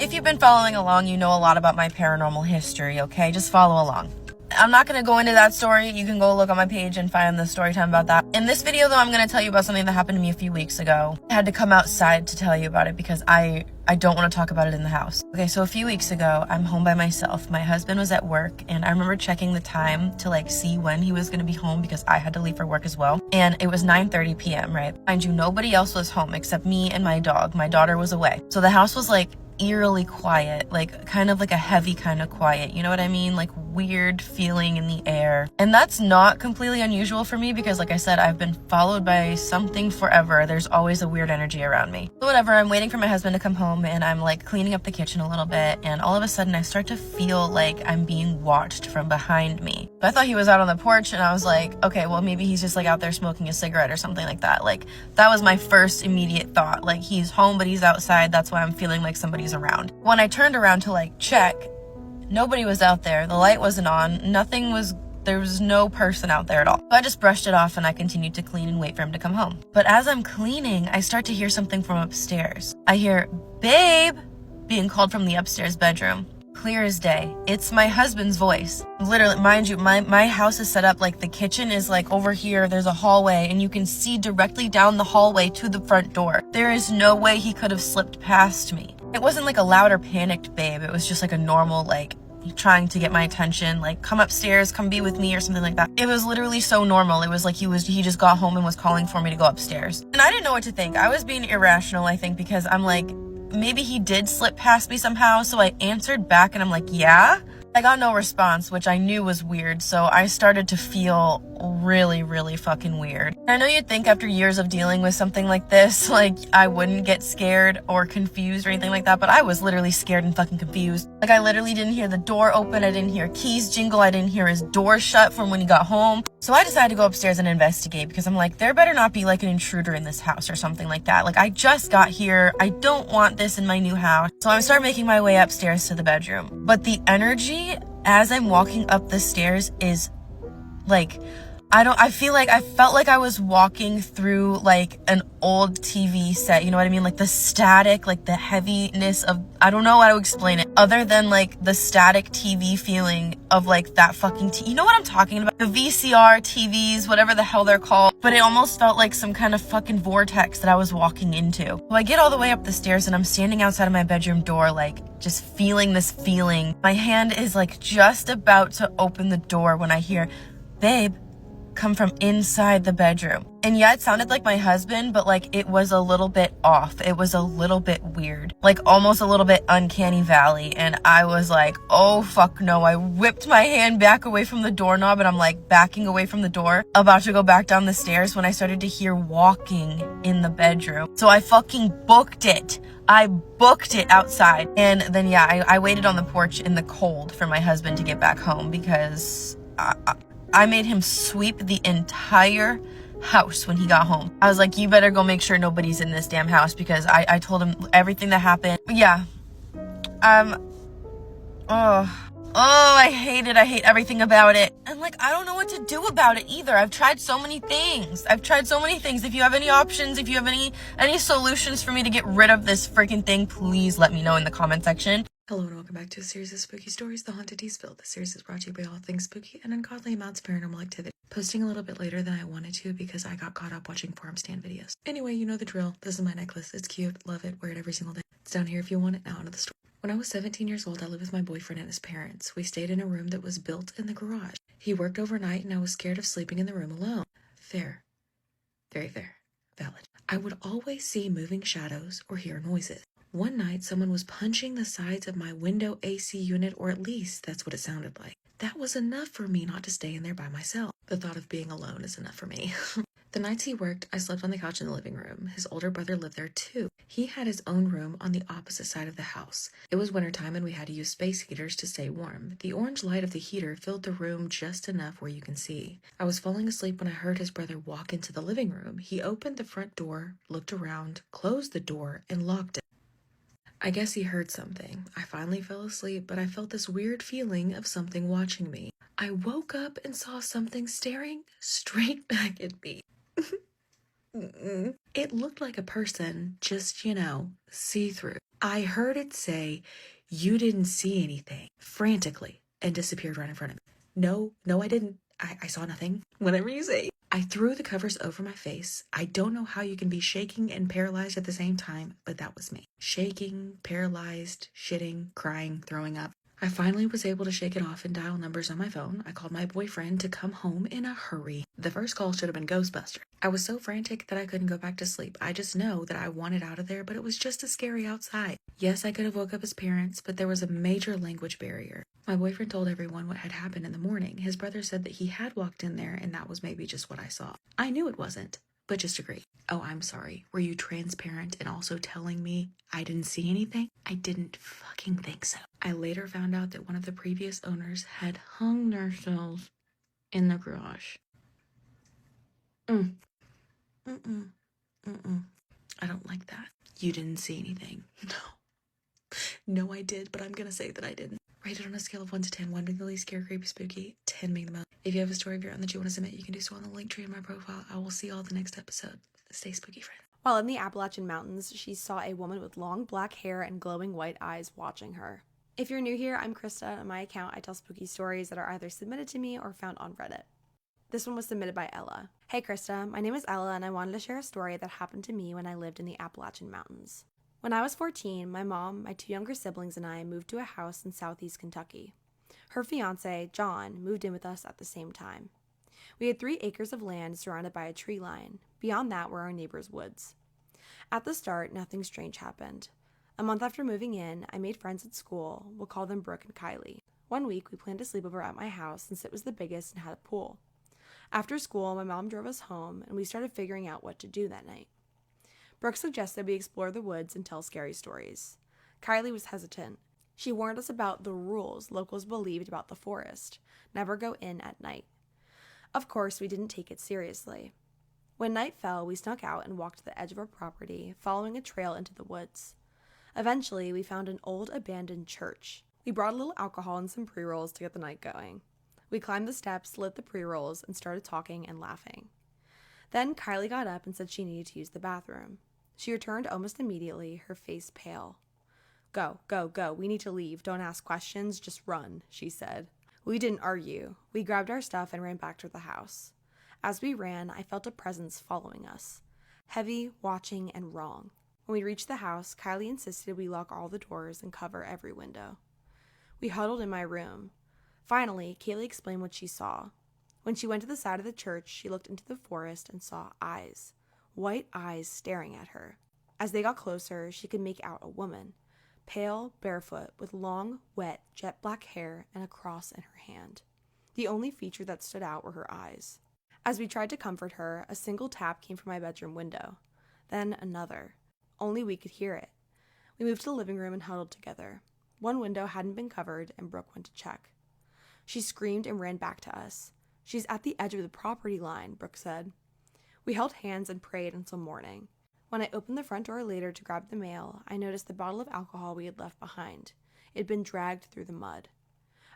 If you've been following along, you know a lot about my paranormal history, okay? Just follow along. I'm not going to go into that story. You can go look on my page and find the story time about that. In this video, though, I'm going to tell you about something that happened to me a few weeks ago. I had to come outside to tell you about it because I don't want to talk about it in the house. Okay, so a few weeks ago, I'm home by myself. My husband was at work, and I remember checking the time to like see when he was going to be home because I had to leave for work as well. And it was 9:30 p.m., right? Mind you, nobody else was home except me and my dog. My daughter was away. So the house was like eerily quiet, like kind of like a heavy kind of quiet, you know what I mean? Like weird feeling in the air. And that's not completely unusual for me because like I said, I've been followed by something forever. There's always a weird energy around me. So whatever, I'm waiting for my husband to come home and I'm like cleaning up the kitchen a little bit, and all of a sudden I start to feel like I'm being watched from behind me. So I thought he was out on the porch, and I was like, okay, well maybe he's just like out there smoking a cigarette or something like that. Like that was my first immediate thought. Like he's home but he's outside, that's why I'm feeling like somebody's around. When I turned around to like check, nobody was out there. The light wasn't on. There was no person out there at all. So I just brushed it off and I continued to clean and wait for him to come home. But as I'm cleaning, I start to hear something from upstairs. I hear, "Babe," being called from the upstairs bedroom. Clear as day. It's my husband's voice. Literally, mind you, my house is set up like the kitchen is like over here. There's a hallway and you can see directly down the hallway to the front door. There is no way he could have slipped past me. It wasn't like a loud or panicked babe. It was just like a normal, like, trying to get my attention, like, come upstairs, come be with me or something like that. It was literally so normal. It was like he just got home and was calling for me to go upstairs. And I didn't know what to think. I was being irrational, I think, because I'm like, maybe he did slip past me somehow. So I answered back and I'm like, yeah. I got no response, which I knew was weird, so I started to feel really, really fucking weird. And I know you'd think after years of dealing with something like this, like, I wouldn't get scared or confused or anything like that, but I was literally scared and fucking confused. Like, I literally didn't hear the door open, I didn't hear keys jingle, I didn't hear his door shut from when he got home. So I decided to go upstairs and investigate because I'm like, there better not be like an intruder in this house or something like that. Like, I just got here, I don't want this in my new house. So I start making my way upstairs to the bedroom. But the energy as I'm walking up the stairs is like, I felt like I was walking through like an old TV set, you know what I mean? Like the static, like the heaviness of, I don't know how to explain it other than like the static TV feeling of like that fucking you know what I'm talking about? The VCR TVs, whatever the hell they're called. But it almost felt like some kind of fucking vortex that I was walking into. So I get all the way up the stairs and I'm standing outside of my bedroom door, like just feeling this feeling. My hand is like just about to open the door when I hear, "Babe," come from inside the bedroom. And yeah, it sounded like my husband, but like it was a little bit off. It was a little bit weird, like almost a little bit uncanny valley. And I was like, oh fuck no. I whipped my hand back away from the doorknob and I'm like backing away from the door, about to go back down the stairs when I started to hear walking in the bedroom. So I fucking booked it. I booked it outside. And then yeah, I waited on the porch in the cold for my husband to get back home because I made him sweep the entire house when he got home. I was like, you better go make sure nobody's in this damn house because I told him everything that happened. Yeah. I hate it. I hate everything about it. And like, I don't know what to do about it either. I've tried so many things. If you have any options, if you have any solutions for me to get rid of this freaking thing, please let me know in the comment section. Hello and welcome back to a series of spooky stories, The Haunted Teasville. This series is brought to you by all things spooky and ungodly amounts of paranormal activity. Posting a little bit later than I wanted to because I got caught up watching farm stand videos. Anyway, you know the drill. This is my necklace. It's cute. Love it. Wear it every single day. It's down here if you want it. Now into the story. When I was 17 years old, I lived with my boyfriend and his parents. We stayed in a room that was built in the garage. He worked overnight and I was scared of sleeping in the room alone. Fair. Very fair. Valid. I would always see moving shadows or hear noises. One night, someone was punching the sides of my window AC unit, or at least that's what it sounded like. That was enough for me not to stay in there by myself. The thought of being alone is enough for me. The nights he worked, I slept on the couch in the living room. His older brother lived there too. He had his own room on the opposite side of the house. It was wintertime and we had to use space heaters to stay warm. The orange light of the heater filled the room just enough where you can see. I was falling asleep when I heard his brother walk into the living room. He opened the front door, looked around, closed the door, and locked it. I guess he heard something. I finally fell asleep, but I felt this weird feeling of something watching me. I woke up and saw something staring straight back at me. It looked like a person, just, see-through. I heard it say, "You didn't see anything," frantically, and disappeared right in front of me. No, I didn't. I saw nothing. Whatever you say. I threw the covers over my face. I don't know how you can be shaking and paralyzed at the same time, but that was me. Shaking, paralyzed, shitting, crying, throwing up. I finally was able to shake it off and dial numbers on my phone. I called my boyfriend to come home in a hurry. The first call should have been Ghostbuster. I was so frantic that I couldn't go back to sleep. I just know that I wanted out of there, but it was just as scary outside. Yes, I could have woke up his parents, but there was a major language barrier. My boyfriend told everyone what had happened in the morning. His brother said that he had walked in there and that was maybe just what I saw. I knew it wasn't, but just agreed. Oh, I'm sorry. Were you transparent and also telling me I didn't see anything? I didn't fucking think so. I later found out that one of the previous owners had hung themselves in the garage. I don't like that. You didn't see anything. No, I did, but I'm gonna say that I didn't. Rate it on a scale of 1 to 10, 1 being the least scary, creepy, spooky, 10 being the most. If you have a story of your own that you want to submit, you can do so on the link tree in my profile. I will see you all the next episode. Stay spooky, friend. While in the Appalachian Mountains, she saw a woman with long black hair and glowing white eyes watching her. If you're new here, I'm Krista. On my account, I tell spooky stories that are either submitted to me or found on Reddit. This one was submitted by Ella. Hey Krista, my name is Ella and I wanted to share a story that happened to me when I lived in the Appalachian Mountains. When I was 14, my mom, my 2 younger siblings, and I moved to a house in southeast Kentucky. Her fiance, John, moved in with us at the same time. We had 3 acres of land surrounded by a tree line. Beyond that were our neighbors' woods. At the start, nothing strange happened. A month after moving in, I made friends at school. We'll call them Brooke and Kylie. One week, we planned to sleep over at my house since it was the biggest and had a pool. After school, my mom drove us home, and we started figuring out what to do that night. Brooke suggested we explore the woods and tell scary stories. Kylie was hesitant. She warned us about the rules locals believed about the forest. Never go in at night. Of course, we didn't take it seriously. When night fell, we snuck out and walked to the edge of our property, following a trail into the woods. Eventually, we found an old abandoned church. We brought a little alcohol and some pre-rolls to get the night going. We climbed the steps, lit the pre-rolls, and started talking and laughing. Then Kylie got up and said she needed to use the bathroom. She returned almost immediately, her face pale. Go, go, go. We need to leave. Don't ask questions. Just run, she said. We didn't argue. We grabbed our stuff and ran back to the house. As we ran, I felt a presence following us. Heavy, watching, and wrong. When we reached the house, Kylie insisted we lock all the doors and cover every window. We huddled in my room. Finally, Kaylee explained what she saw. When she went to the side of the church, she looked into the forest and saw eyes. White eyes staring at her. As they got closer, she could make out a woman, pale, barefoot, with long, wet, jet black hair and a cross in her hand. The only feature that stood out were her eyes. As we tried to comfort her, a single tap came from my bedroom window. Then another. Only we could hear it. We moved to the living room and huddled together. One window hadn't been covered, and Brooke went to check. She screamed and ran back to us. She's at the edge of the property line, Brooke said. We held hands and prayed until morning. When I opened the front door later to grab the mail, I noticed the bottle of alcohol we had left behind. It had been dragged through the mud.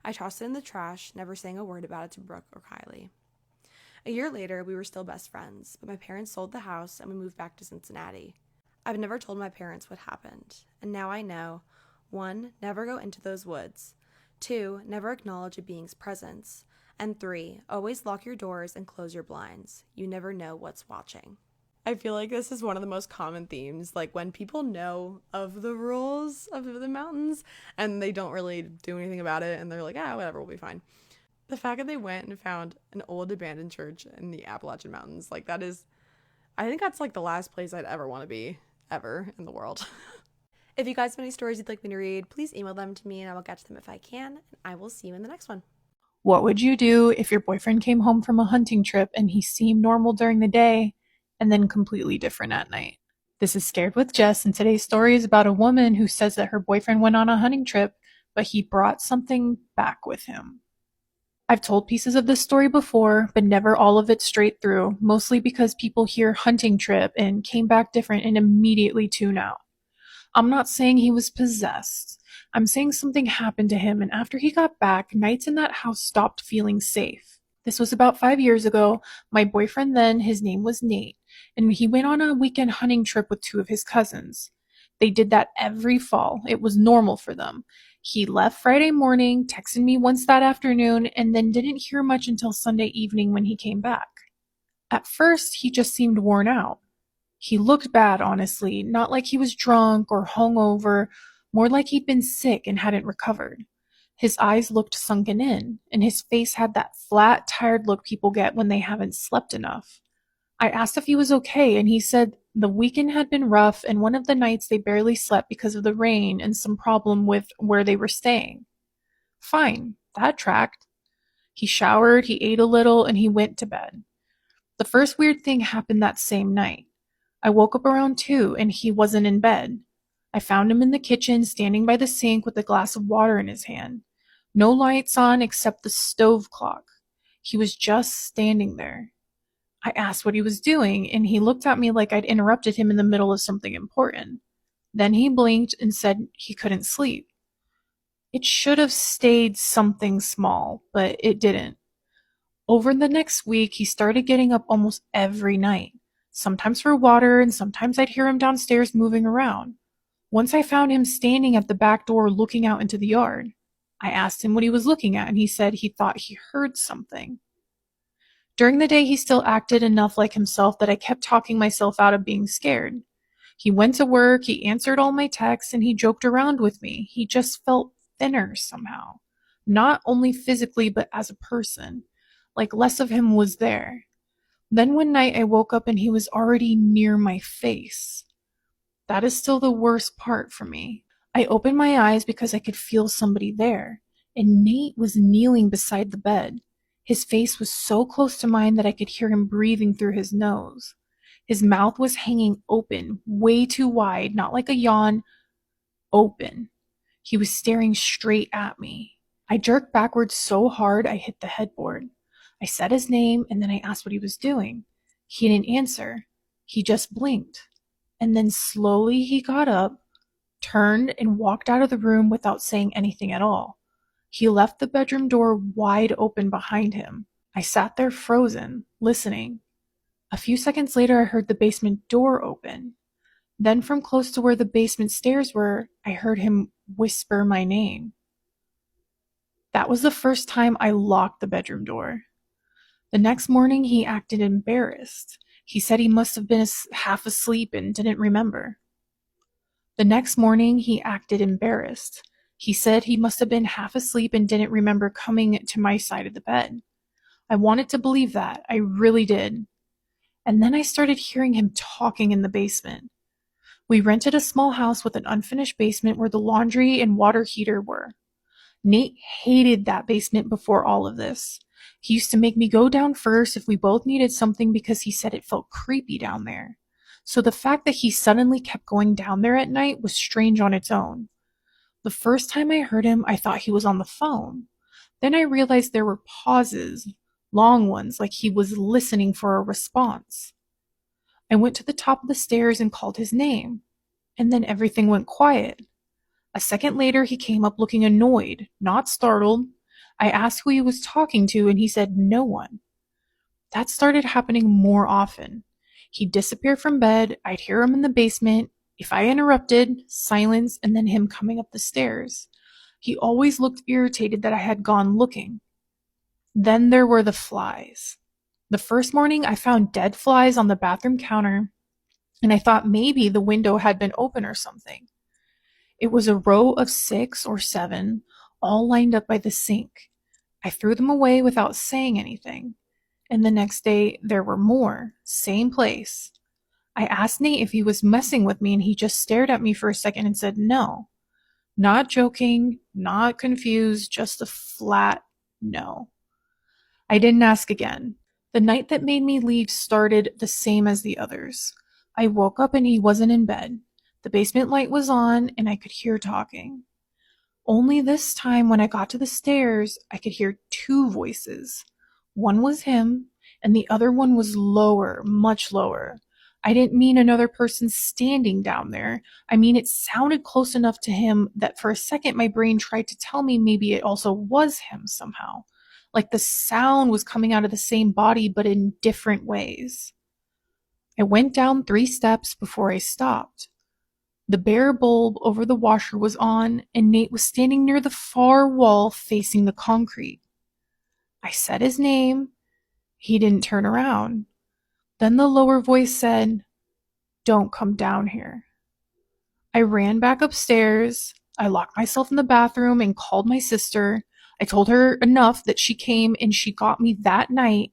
I tossed it in the trash, never saying a word about it to Brooke or Kylie. A year later, we were still best friends, but my parents sold the house and we moved back to Cincinnati. I've never told my parents what happened, and now I know. 1, never go into those woods. 2, never acknowledge a being's presence. And 3, always lock your doors and close your blinds. You never know what's watching. I feel like this is one of the most common themes, like when people know of the rules of the mountains and they don't really do anything about it and they're like, whatever, we'll be fine. The fact that they went and found an old abandoned church in the Appalachian Mountains, like that is, I think that's like the last place I'd ever want to be, ever in the world. If you guys have any stories you'd like me to read, please email them to me and I will get to them if I can, and I will see you in the next one. What would you do if your boyfriend came home from a hunting trip and he seemed normal during the day and then completely different at night? This is Scared with Jess, and today's story is about a woman who says that her boyfriend went on a hunting trip, but he brought something back with him. I've told pieces of this story before, but never all of it straight through, mostly because people hear hunting trip and came back different and immediately tune out. I'm not saying he was possessed. I'm saying something happened to him, and after he got back, nights in that house stopped feeling safe. This was about 5 years ago. My boyfriend then, his name was Nate, and he went on a weekend hunting trip with two of his cousins. They did that every fall. It was normal for them. He left Friday morning, texted me once that afternoon, and then didn't hear much until Sunday evening when he came back. At first, he just seemed worn out. He looked bad, honestly, not like he was drunk or hungover, more like he'd been sick and hadn't recovered. His eyes looked sunken in, and his face had that flat, tired look people get when they haven't slept enough. I asked if he was okay, and he said the weekend had been rough, and one of the nights they barely slept because of the rain and some problem with where they were staying. Fine, that tracked. He showered, he ate a little, and he went to bed. The first weird thing happened that same night. I woke up around 2, and he wasn't in bed. I found him in the kitchen, standing by the sink with a glass of water in his hand. No lights on except the stove clock. He was just standing there. I asked what he was doing, and he looked at me like I'd interrupted him in the middle of something important. Then he blinked and said he couldn't sleep. It should have stayed something small, but it didn't. Over the next week, he started getting up almost every night, sometimes for water, and sometimes I'd hear him downstairs moving around. Once I found him standing at the back door looking out into the yard. I asked him what he was looking at, and he said he thought he heard something. During the day, he still acted enough like himself that I kept talking myself out of being scared. He went to work, he answered all my texts, and he joked around with me. He just felt thinner somehow. Not only physically, but as a person. Like less of him was there. Then one night I woke up and he was already near my face. That is still the worst part for me. I opened my eyes because I could feel somebody there, and Nate was kneeling beside the bed. His face was so close to mine that I could hear him breathing through his nose. His mouth was hanging open, way too wide, not like a yawn, open. He was staring straight at me. I jerked backwards so hard I hit the headboard. I said his name, and then I asked what he was doing. He didn't answer. He just blinked. And then slowly he got up, turned, and walked out of the room without saying anything at all. He left the bedroom door wide open behind him. I sat there frozen, listening. A few seconds later, I heard the basement door open. Then from close to where the basement stairs were, I heard him whisper my name. That was the first time I locked the bedroom door. The next morning, he acted embarrassed. He said he must have been half asleep and didn't remember. The next morning, he acted embarrassed. He said he must have been half asleep and didn't remember coming to my side of the bed. I wanted to believe that. I really did. And then I started hearing him talking in the basement. We rented a small house with an unfinished basement where the laundry and water heater were. Nate hated that basement before all of this. He used to make me go down first if we both needed something because he said it felt creepy down there. So the fact that he suddenly kept going down there at night was strange on its own. The first time I heard him, I thought he was on the phone. Then I realized there were pauses, long ones, like he was listening for a response. I went to the top of the stairs and called his name, and then everything went quiet. A second later, he came up looking annoyed, not startled. I asked who he was talking to, and he said no one. That started happening more often. He'd disappear from bed, I'd hear him in the basement. If I interrupted, silence, and then him coming up the stairs. He always looked irritated that I had gone looking. Then there were the flies. The first morning, I found dead flies on the bathroom counter, and I thought maybe the window had been open or something. It was a row of 6 or 7, all lined up by the sink. I threw them away without saying anything. And the next day, there were more, same place. I asked Nate if he was messing with me, and he just stared at me for a second and said no. Not joking, not confused, just a flat no. I didn't ask again. The night that made me leave started the same as the others. I woke up and he wasn't in bed. The basement light was on, and I could hear talking. Only this time, when I got to the stairs, I could hear 2 voices. One was him, and the other one was lower, much lower. I didn't mean another person standing down there. I mean, it sounded close enough to him that for a second my brain tried to tell me maybe it also was him somehow. like the sound was coming out of the same body but in different ways. I went down 3 steps before I stopped. The bare bulb over the washer was on, and Nate was standing near the far wall facing the concrete. I said his name. He didn't turn around. Then the lower voice said, "Don't come down here." I ran back upstairs. I locked myself in the bathroom and called my sister. I told her enough that she came and she got me that night.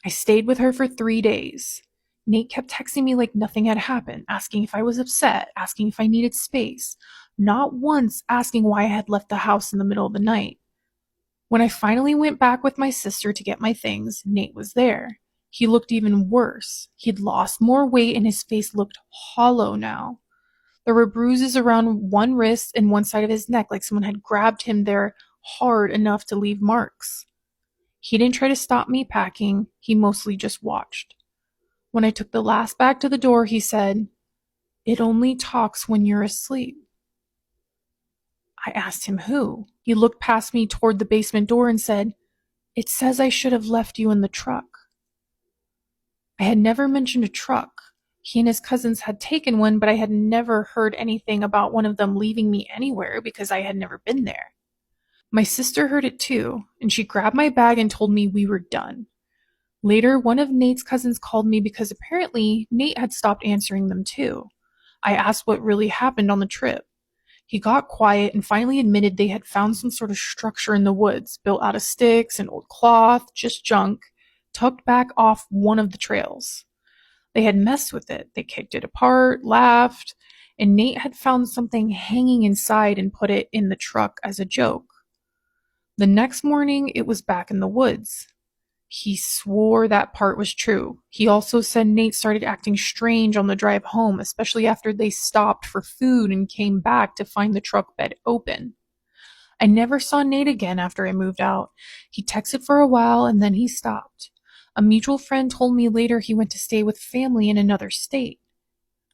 I stayed with her for 3 days. Nate kept texting me like nothing had happened, asking if I was upset, asking if I needed space, not once asking why I had left the house in the middle of the night. When I finally went back with my sister to get my things, Nate was there. He looked even worse. He'd lost more weight and his face looked hollow now. There were bruises around one wrist and one side of his neck, like someone had grabbed him there hard enough to leave marks. He didn't try to stop me packing. He mostly just watched. When I took the last bag to the door, he said, "It only talks when you're asleep." I asked him who. He looked past me toward the basement door and said, "It says I should have left you in the truck." I had never mentioned a truck. He and his cousins had taken one, but I had never heard anything about one of them leaving me anywhere because I had never been there. My sister heard it too, and she grabbed my bag and told me we were done. Later, one of Nate's cousins called me because apparently Nate had stopped answering them too. I asked what really happened on the trip. He got quiet and finally admitted they had found some sort of structure in the woods, built out of sticks and old cloth, just junk, tucked back off one of the trails. They had messed with it. They kicked it apart, laughed, and Nate had found something hanging inside and put it in the truck as a joke. The next morning, it was back in the woods. He swore that part was true. He also said Nate started acting strange on the drive home, especially after they stopped for food and came back to find the truck bed open. I never saw Nate again after I moved out. He texted for a while and then he stopped. A mutual friend told me later he went to stay with family in another state.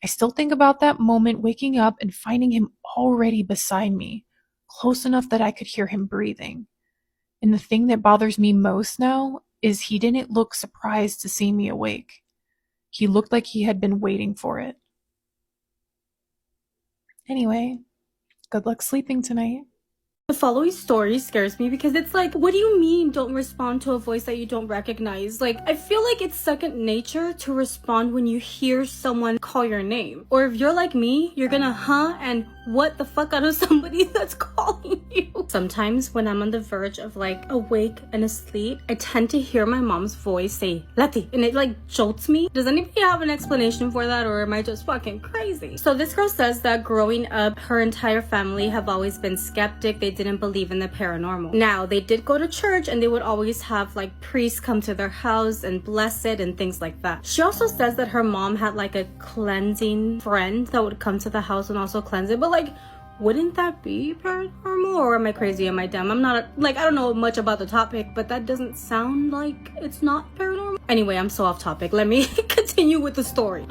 I still think about that moment waking up and finding him already beside me, close enough that I could hear him breathing. And the thing that bothers me most now is he didn't look surprised to see me awake. He looked like he had been waiting for it. Anyway, good luck sleeping tonight. The following story scares me because it's like, what do you mean don't respond to a voice that you don't recognize? Like, I feel like it's second nature to respond when you hear someone call your name. Or if you're like me, you're gonna and what the fuck out of somebody that's calling you. Sometimes when I'm on the verge of like awake and asleep, I tend to hear my mom's voice say, "Lati," and it like jolts me. Does anybody have an explanation for that, or am I just fucking crazy? So this girl says that growing up, her entire family have always been skeptic. They didn't believe in the paranormal. Now, they did go to church and they would always have like priests come to their house and bless it and things like that. She also says that her mom had like a cleansing friend that would come to the house and also cleanse it, but like, wouldn't that be paranormal, or am I crazy? Am I dumb? I'm not I don't know much about the topic, but that doesn't sound like it's not paranormal. Anyway, I'm so off topic. Let me continue with the story.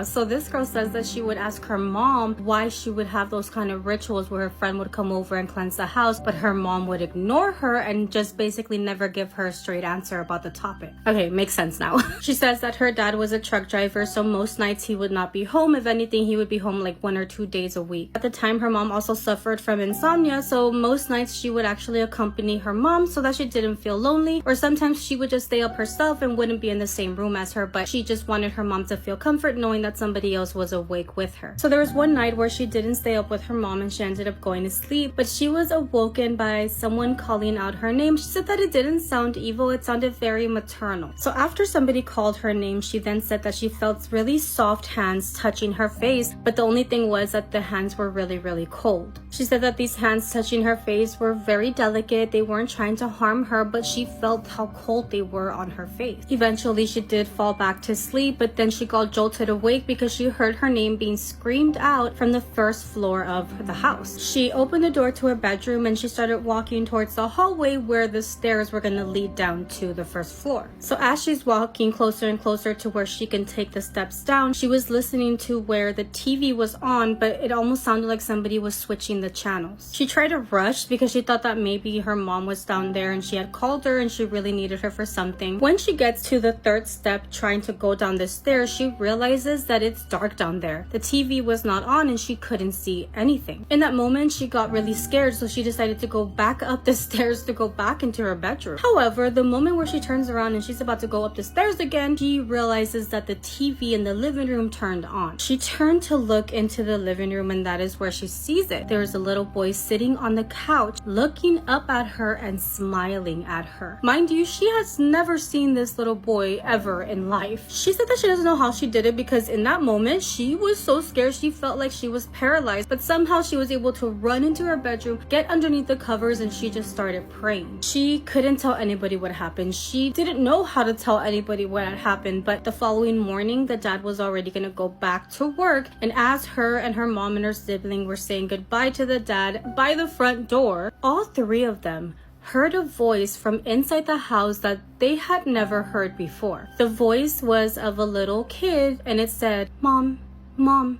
So this girl says that she would ask her mom why she would have those kind of rituals where her friend would come over and cleanse the house, but her mom would ignore her and just basically never give her a straight answer about the topic. Okay, makes sense now. She says that her dad was a truck driver, so most nights he would not be home. If anything, he would be home like 1 or 2 days a week. At the time, her mom also suffered from insomnia, so most nights she would actually accompany her mom so that she didn't feel lonely, or sometimes she would just stay up herself and wouldn't be in the same room as her, but she just wanted her mom to feel comfort knowing that somebody else was awake with her. So there was one night where she didn't stay up with her mom and she ended up going to sleep, but she was awoken by someone calling out her name. She said that it didn't sound evil, it sounded very maternal. So after somebody called her name, she then said that she felt really soft hands touching her face, but the only thing was that the hands were really, really cold. She said that these hands touching her face were very delicate. They weren't trying to harm her, but she felt how cold they were on her face. Eventually, she did fall back to sleep. immediately, but then she got jolted awake because she heard her name being screamed out from the first floor of the house. She opened the door to her bedroom and she started walking towards the hallway where the stairs were going to lead down to the first floor. So as she's walking closer and closer to where she can take the steps down, she was listening to where the TV was on, but it almost sounded like somebody was switching the channels. She tried to rush because she thought that maybe her mom was down there and she had called her and she really needed her for something. When she gets to the third step trying to go down the stairs, she realizes that it's dark down there. The TV was not on and she couldn't see anything. In that moment, she got really scared, so she decided to go back up the stairs to go back into her bedroom. However, the moment where she turns around and she's about to go up the stairs again, she realizes that the TV in the living room turned on. She turned to look into the living room and that is where she sees it. There is a little boy sitting on the couch looking up at her and smiling at her. Mind you, she has never seen this little boy ever in life. She said that she doesn't know how she did it because in that moment she was so scared she felt like she was paralyzed, but somehow she was able to run into her bedroom, get underneath the covers, and she just started praying. She couldn't tell anybody what happened. She didn't know how to tell anybody what had happened, but the following morning the dad was already gonna go back to work, and as her and her mom and her sibling were saying goodbye to the dad by the front door, all three of them heard a voice from inside the house that they had never heard before. The voice was of a little kid and it said, "Mom, Mom,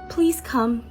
please come."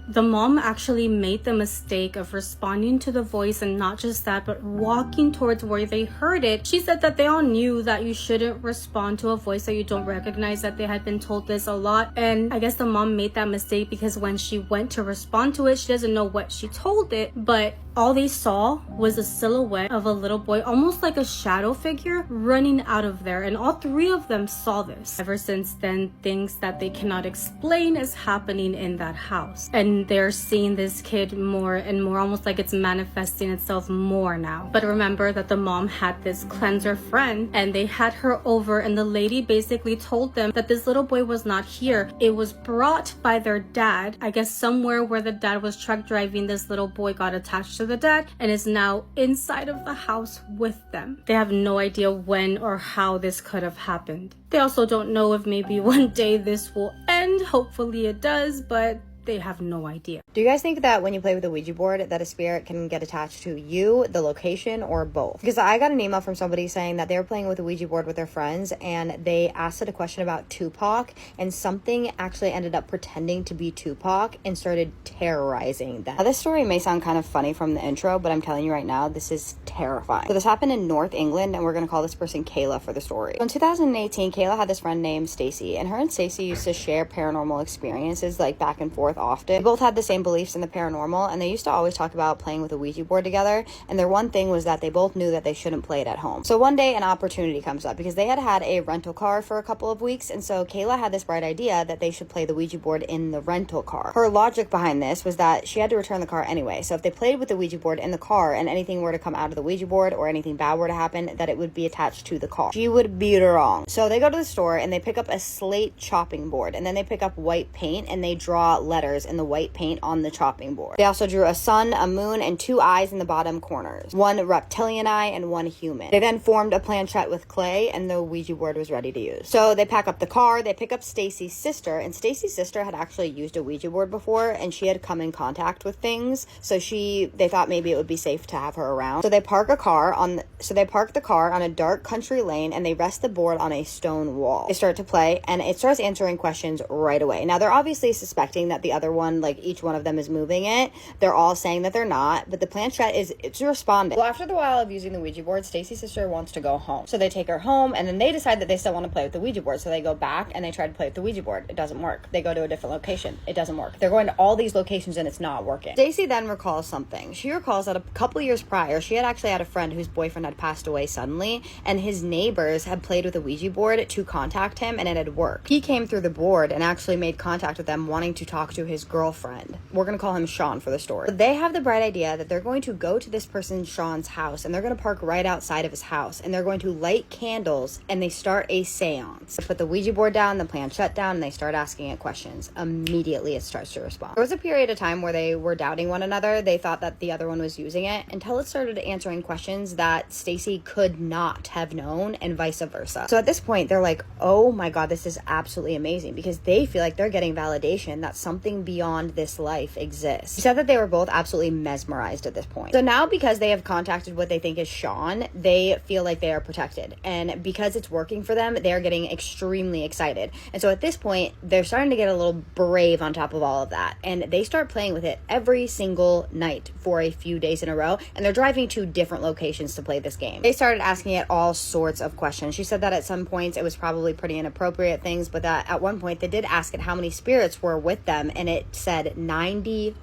The mom actually made the mistake of responding to the voice, and not just that, but walking towards where they heard it. She said that they all knew that you shouldn't respond to a voice that you don't recognize, that they had been told this a lot, and I guess the mom made that mistake because when she went to respond to it, she doesn't know what she told it, but all they saw was a silhouette of a little boy, almost like a shadow figure, running out of there, and all three of them saw this. Ever since then, things that they cannot explain is happening in that house, and they're seeing this kid more and more, almost like it's manifesting itself more now. But remember that the mom had this cleanser friend, and they had her over, and the lady basically told them that this little boy was not here. It was brought by their dad. I guess somewhere where the dad was truck driving, this little boy got attached to the dad and is now inside of the house with them. They have no idea when or how this could have happened. They also don't know if maybe one day this will end. Hopefully it does, but they have no idea. Do you guys think that when you play with a Ouija board that a spirit can get attached to you, the location, or both? Because I got an email from somebody saying that they were playing with a Ouija board with their friends and they asked it a question about Tupac, and something actually ended up pretending to be Tupac and started terrorizing them. Now, this story may sound kind of funny from the intro, but I'm telling you right now, this is terrifying. So this happened in North England, and we're going to call this person Kayla for the story. So in 2018, Kayla had this friend named Stacy, and her and Stacy used to share paranormal experiences like back and forth often. They both had the same beliefs in the paranormal, and they used to always talk about playing with a Ouija board together, and their one thing was that they both knew that they shouldn't play it at home. So one day an opportunity comes up because they had had a rental car for a couple of weeks, and so Kayla had this bright idea that they should play the Ouija board in the rental car. Her logic behind this was that she had to return the car anyway, so if they played with the Ouija board in the car and anything were to come out of the Ouija board or anything bad were to happen, that it would be attached to the car. She would be wrong. So they go to the store and they pick up a slate chopping board, and then they pick up white paint and they draw letters in the white paint on the chopping board. They also drew a sun, a moon, and two eyes in the bottom corners. One reptilian eye and one human. They then formed a planchette with clay, and the Ouija board was ready to use. So they pack up the car, they pick up Stacy's sister, and Stacy's sister had actually used a Ouija board before, and she had come in contact with things, so they thought maybe it would be safe to have her around. So they park the car on a dark country lane, and they rest the board on a stone wall. They start to play, and it starts answering questions right away. Now they're obviously suspecting that the other one, like each one of them is moving it. They're all saying that they're not, but the planchette it's responding. Well, after the while of using the Ouija board, Stacy's sister wants to go home. So they take her home, and then they decide that they still want to play with the Ouija board. So they go back and they try to play with the Ouija board. It doesn't work. They go to a different location. It doesn't work. They're going to all these locations and it's not working. Stacy then recalls something. She recalls that a couple years prior, she had actually had a friend whose boyfriend had passed away suddenly, and his neighbors had played with a Ouija board to contact him, and it had worked. He came through the board and actually made contact with them, wanting to talk to to his girlfriend. We're going to call him Sean for the story. They have the bright idea that they're going to go to this person Sean's house, and they're going to park right outside of his house, and they're going to light candles, and they start a seance. They put the Ouija board down, the planchette down, and they start asking it questions. Immediately it starts to respond. There was a period of time where they were doubting one another. They thought that the other one was using it, until it started answering questions that Stacy could not have known, and vice versa. So at this point, they're like, oh my god, this is absolutely amazing, because they feel like they're getting validation that something beyond this life exists. She said that they were both absolutely mesmerized at this point. So now, because they have contacted what they think is Sean, they feel like they are protected, and because it's working for them, they're getting extremely excited. And so at this point, they're starting to get a little brave on top of all of that, and they start playing with it every single night for a few days in a row, and they're driving to different locations to play this game. They started asking it all sorts of questions. She said that at some points it was probably pretty inappropriate things, but that at one point they did ask it how many spirits were with them, and it said 94.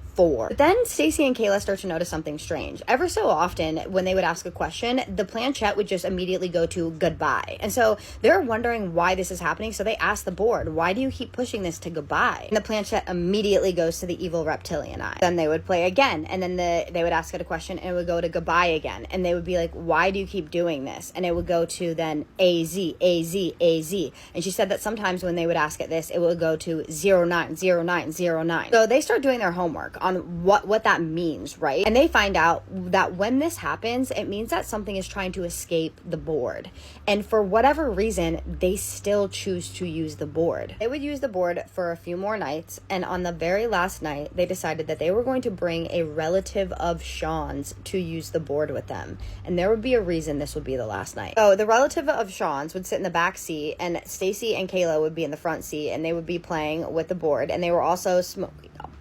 But then Stacy and Kayla start to notice something strange. Ever so often, when they would ask a question, the planchette would just immediately go to goodbye. And so they're wondering why this is happening. So they ask the board, why do you keep pushing this to goodbye? And the planchette immediately goes to the evil reptilian eye. Then they would play again, and then they would ask it a question, and it would go to goodbye again. And they would be like, why do you keep doing this? And it would go to then AZ, AZ, AZ. And she said that sometimes when they would ask it this, it would go to 090909. So they start doing their homework on what that means, right? And they find out that when this happens, it means that something is trying to escape the board. And for whatever reason, they still choose to use the board. They would use the board for a few more nights, and on the very last night, they decided that they were going to bring a relative of Sean's to use the board with them. And there would be a reason this would be the last night. So the relative of Sean's would sit in the back seat, and Stacy and Kayla would be in the front seat, and they would be playing with the board, and they were also smoking a blunt.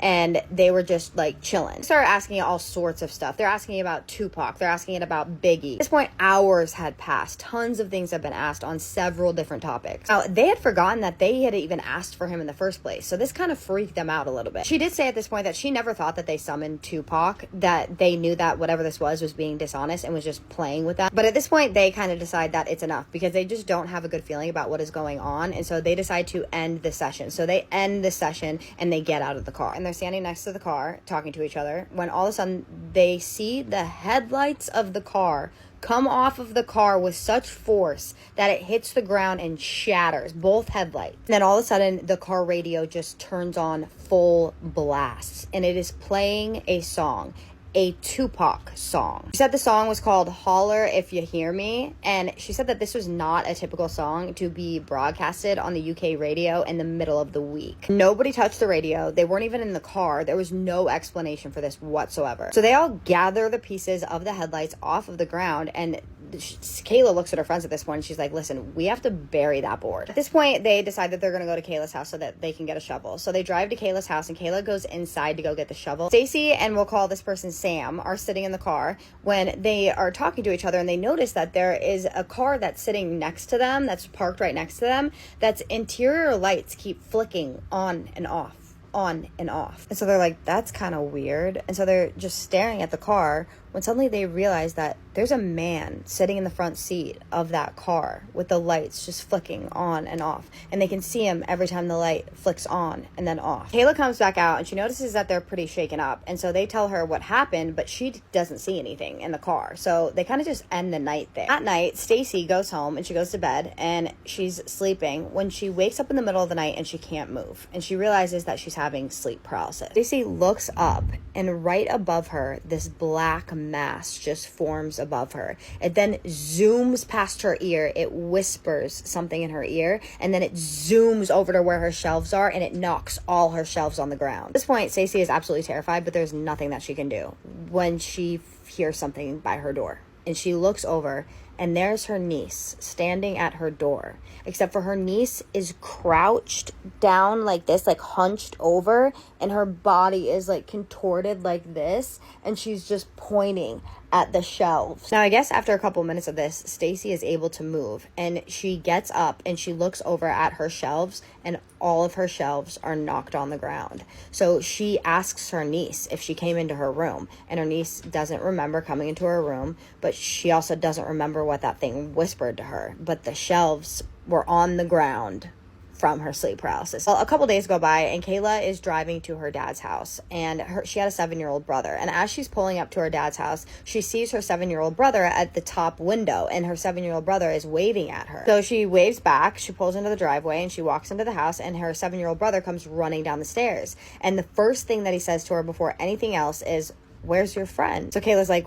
And they were just like chilling. They started asking it all sorts of stuff. They're asking about Tupac. They're asking it about Biggie. At this point, hours had passed. Tons of things have been asked on several different topics. Now, they had forgotten that they had even asked for him in the first place. So this kind of freaked them out a little bit. She did say at this point that she never thought that they summoned Tupac, that they knew that whatever this was being dishonest and was just playing with that. But at this point, they kind of decide that it's enough, because they just don't have a good feeling about what is going on. And so they decide to end the session. So they end the session and they get out of the car. And they're standing next to the car talking to each other when all of a sudden they see the headlights of the car come off of the car with such force that it hits the ground and shatters both headlights. And then all of a sudden the car radio just turns on full blast, and it is playing a song, a Tupac song. She said the song was called Holler If You Hear Me, and she said that this was not a typical song to be broadcasted on the UK radio in the middle of the week. Nobody touched the radio. They weren't even in the car. There was no explanation for this whatsoever. So they all gather the pieces of the headlights off of the ground, and Kayla looks at her friends at this point, and she's like, listen, we have to bury that board. At this point, they decide that they're going to go to Kayla's house so that they can get a shovel. So they drive to Kayla's house, and Kayla goes inside to go get the shovel. Stacy, and we'll call this person Sam, are sitting in the car when they are talking to each other, and they notice that there is a car that's sitting next to them, that's parked right next to them, that's interior lights keep flicking on and off, on and off. And so they're like, that's kind of weird. And so they're just staring at the car when suddenly they realize that there's a man sitting in the front seat of that car with the lights just flicking on and off. And they can see him every time the light flicks on and then off. Kayla comes back out, and she notices that they're pretty shaken up. And so they tell her what happened, but she doesn't see anything in the car. So they kind of just end the night there. At night, Stacy goes home and she goes to bed, and she's sleeping when she wakes up in the middle of the night and she can't move. And she realizes that she's having sleep paralysis. Stacy looks up, and right above her, this black mass just forms above her. It then zooms past her ear. It whispers something in her ear, and then it zooms over to where her shelves are, and it knocks all her shelves on the ground. At this point, Stacey is absolutely terrified, but there's nothing that she can do when she hears something by her door. And she looks over, and there's her niece standing at her door, except for her niece is crouched down like this, like hunched over, and her body is like contorted like this, and she's just pointing at the shelves. Now, I guess after a couple minutes of this, Stacy is able to move, and she gets up and she looks over at her shelves, and all of her shelves are knocked on the ground. So she asks her niece if she came into her room, and her niece doesn't remember coming into her room, but she also doesn't remember what that thing whispered to her. But the shelves were on the ground, from her sleep paralysis. Well, a couple days go by and Kayla is driving to her dad's house, and she had a 7-year-old brother. And as she's pulling up to her dad's house, she sees her 7-year-old brother at the top window, and her 7-year-old brother is waving at her. So she waves back, she pulls into the driveway, and she walks into the house, and her 7-year-old brother comes running down the stairs. And the first thing that he says to her before anything else is, "Where's your friend?" So Kayla's like,